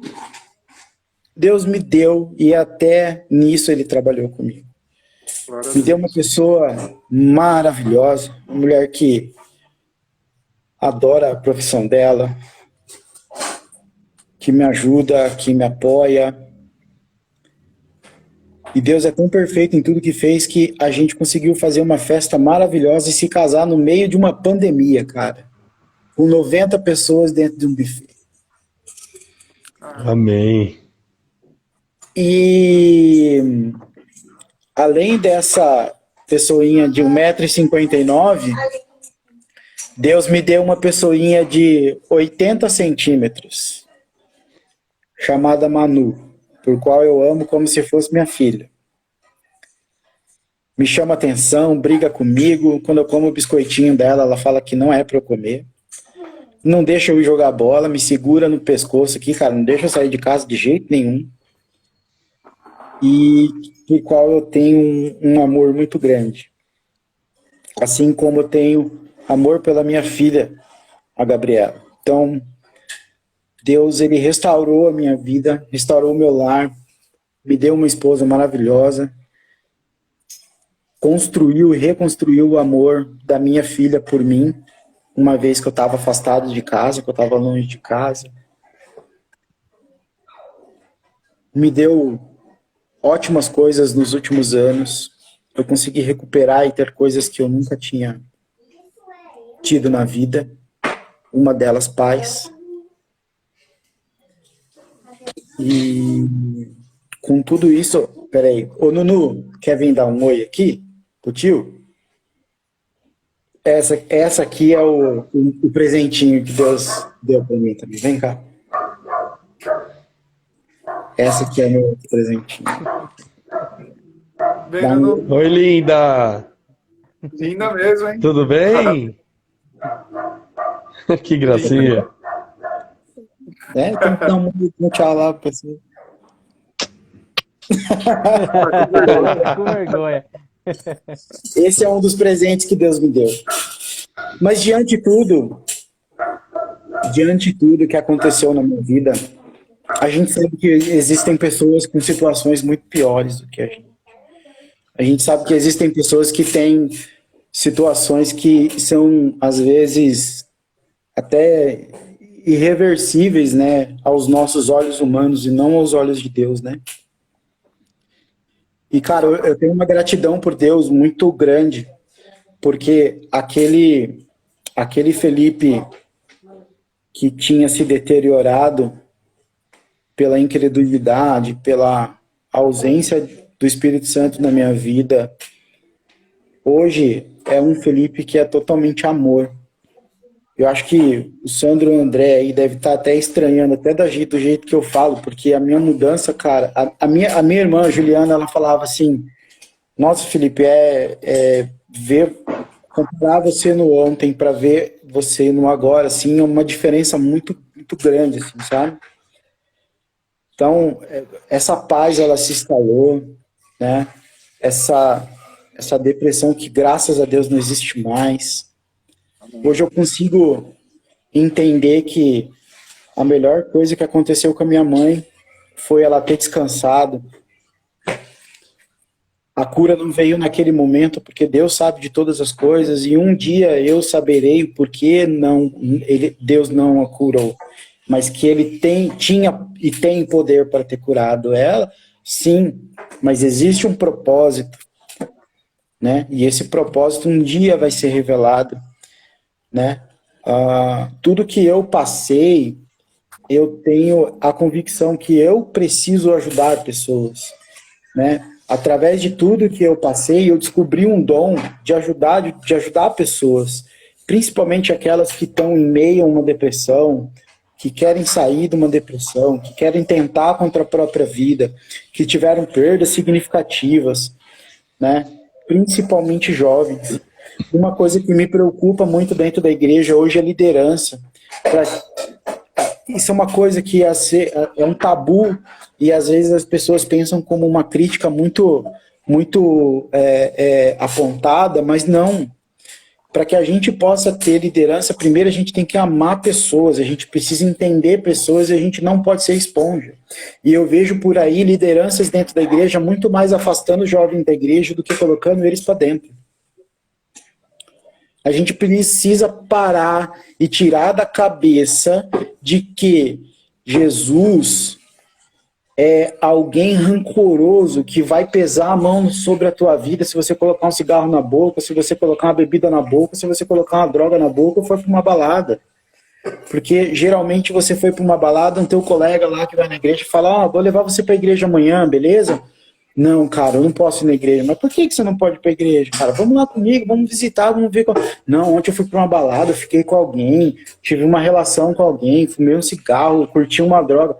Deus me deu, e até nisso ele trabalhou comigo. Me deu uma pessoa maravilhosa, uma mulher que adora a profissão dela, que me ajuda, que me apoia. E Deus é tão perfeito em tudo que fez que a gente conseguiu fazer uma festa maravilhosa e se casar no meio de uma pandemia, cara. Com 90 pessoas dentro de um buffet. Amém. E além dessa pessoinha de 1,59 m, Deus me deu uma pessoinha de 80 centímetros, chamada Manu, por qual eu amo como se fosse minha filha. Me chama atenção, briga comigo. Quando eu como o biscoitinho dela, ela fala que não é para eu comer. Não deixa eu ir jogar bola, me segura no pescoço aqui, cara, não deixa eu sair de casa de jeito nenhum. E por qual eu tenho um amor muito grande. Assim como eu tenho amor pela minha filha, a Gabriela. Então, Deus, ele restaurou a minha vida, restaurou o meu lar, me deu uma esposa maravilhosa, construiu e reconstruiu o amor da minha filha por mim, uma vez que eu estava afastado de casa, que eu estava longe de casa. Me deu ótimas coisas nos últimos anos. Eu consegui recuperar e ter coisas que eu nunca tinha tido na vida. Uma delas, paz. E com tudo isso... Peraí. Ô, Nunu, quer vir dar um oi aqui? O tio? Essa aqui é o presentinho que Deus deu para mim também. Vem cá. Essa aqui é meu presentinho. Oi, linda! Linda mesmo, hein? Tudo bem? Que gracinha. Tem que dar um tchau lá pra você. Com vergonha. Esse é um dos presentes que Deus me deu. Mas diante de tudo que aconteceu na minha vida, a gente sabe que existem pessoas com situações muito piores do que a gente. A gente sabe que existem pessoas que têm situações que são, às vezes, até irreversíveis, né, aos nossos olhos humanos e não aos olhos de Deus, né? E, cara, eu tenho uma gratidão por Deus muito grande, porque aquele Felipe que tinha se deteriorado pela incredulidade, pela ausência do Espírito Santo na minha vida, hoje é um Felipe que é totalmente amor. Eu acho que o Sandro e o André aí deve estar até estranhando, até do jeito que eu falo, porque a minha mudança, cara, a minha irmã, a Juliana, ela falava assim, nossa, Felipe, ver, comparar você no ontem para ver você no agora, assim, é uma diferença muito, muito grande, assim, sabe? Então, essa paz, ela se instalou, né? Essa depressão que, graças a Deus, não existe mais. Hoje eu consigo entender que a melhor coisa que aconteceu com a minha mãe foi ela ter descansado. A cura não veio naquele momento, porque Deus sabe de todas as coisas, e um dia eu saberei o porquê Deus não a curou. Mas que ele tinha e tem poder para ter curado ela, sim, mas existe um propósito, né? E esse propósito um dia vai ser revelado, né? Tudo que eu passei, eu tenho a convicção que eu preciso ajudar pessoas, né? Através de tudo que eu passei, eu descobri um dom de ajudar pessoas, principalmente aquelas que estão em meio a uma depressão, que querem sair de uma depressão, que querem tentar contra a própria vida, que tiveram perdas significativas, né? Principalmente jovens. Uma coisa que me preocupa muito dentro da igreja hoje é a liderança. Isso é uma coisa que é um tabu e às vezes as pessoas pensam como uma crítica muito, muito apontada, mas não. Para que a gente possa ter liderança, primeiro a gente tem que amar pessoas, a gente precisa entender pessoas e a gente não pode ser esponja. E eu vejo por aí lideranças dentro da igreja muito mais afastando os jovens da igreja do que colocando eles para dentro. A gente precisa parar e tirar da cabeça de que Jesus é alguém rancoroso que vai pesar a mão sobre a tua vida se você colocar um cigarro na boca, se você colocar uma bebida na boca, se você colocar uma droga na boca ou for para uma balada. Porque geralmente você foi para uma balada, um teu colega lá que vai na igreja fala, vou levar você para a igreja amanhã, beleza? Não, cara, eu não posso ir na igreja. Mas por que você não pode ir para a igreja? Cara, vamos lá comigo, vamos visitar, vamos ver. Não, ontem eu fui para uma balada, eu fiquei com alguém, tive uma relação com alguém, fumei um cigarro, curti uma droga.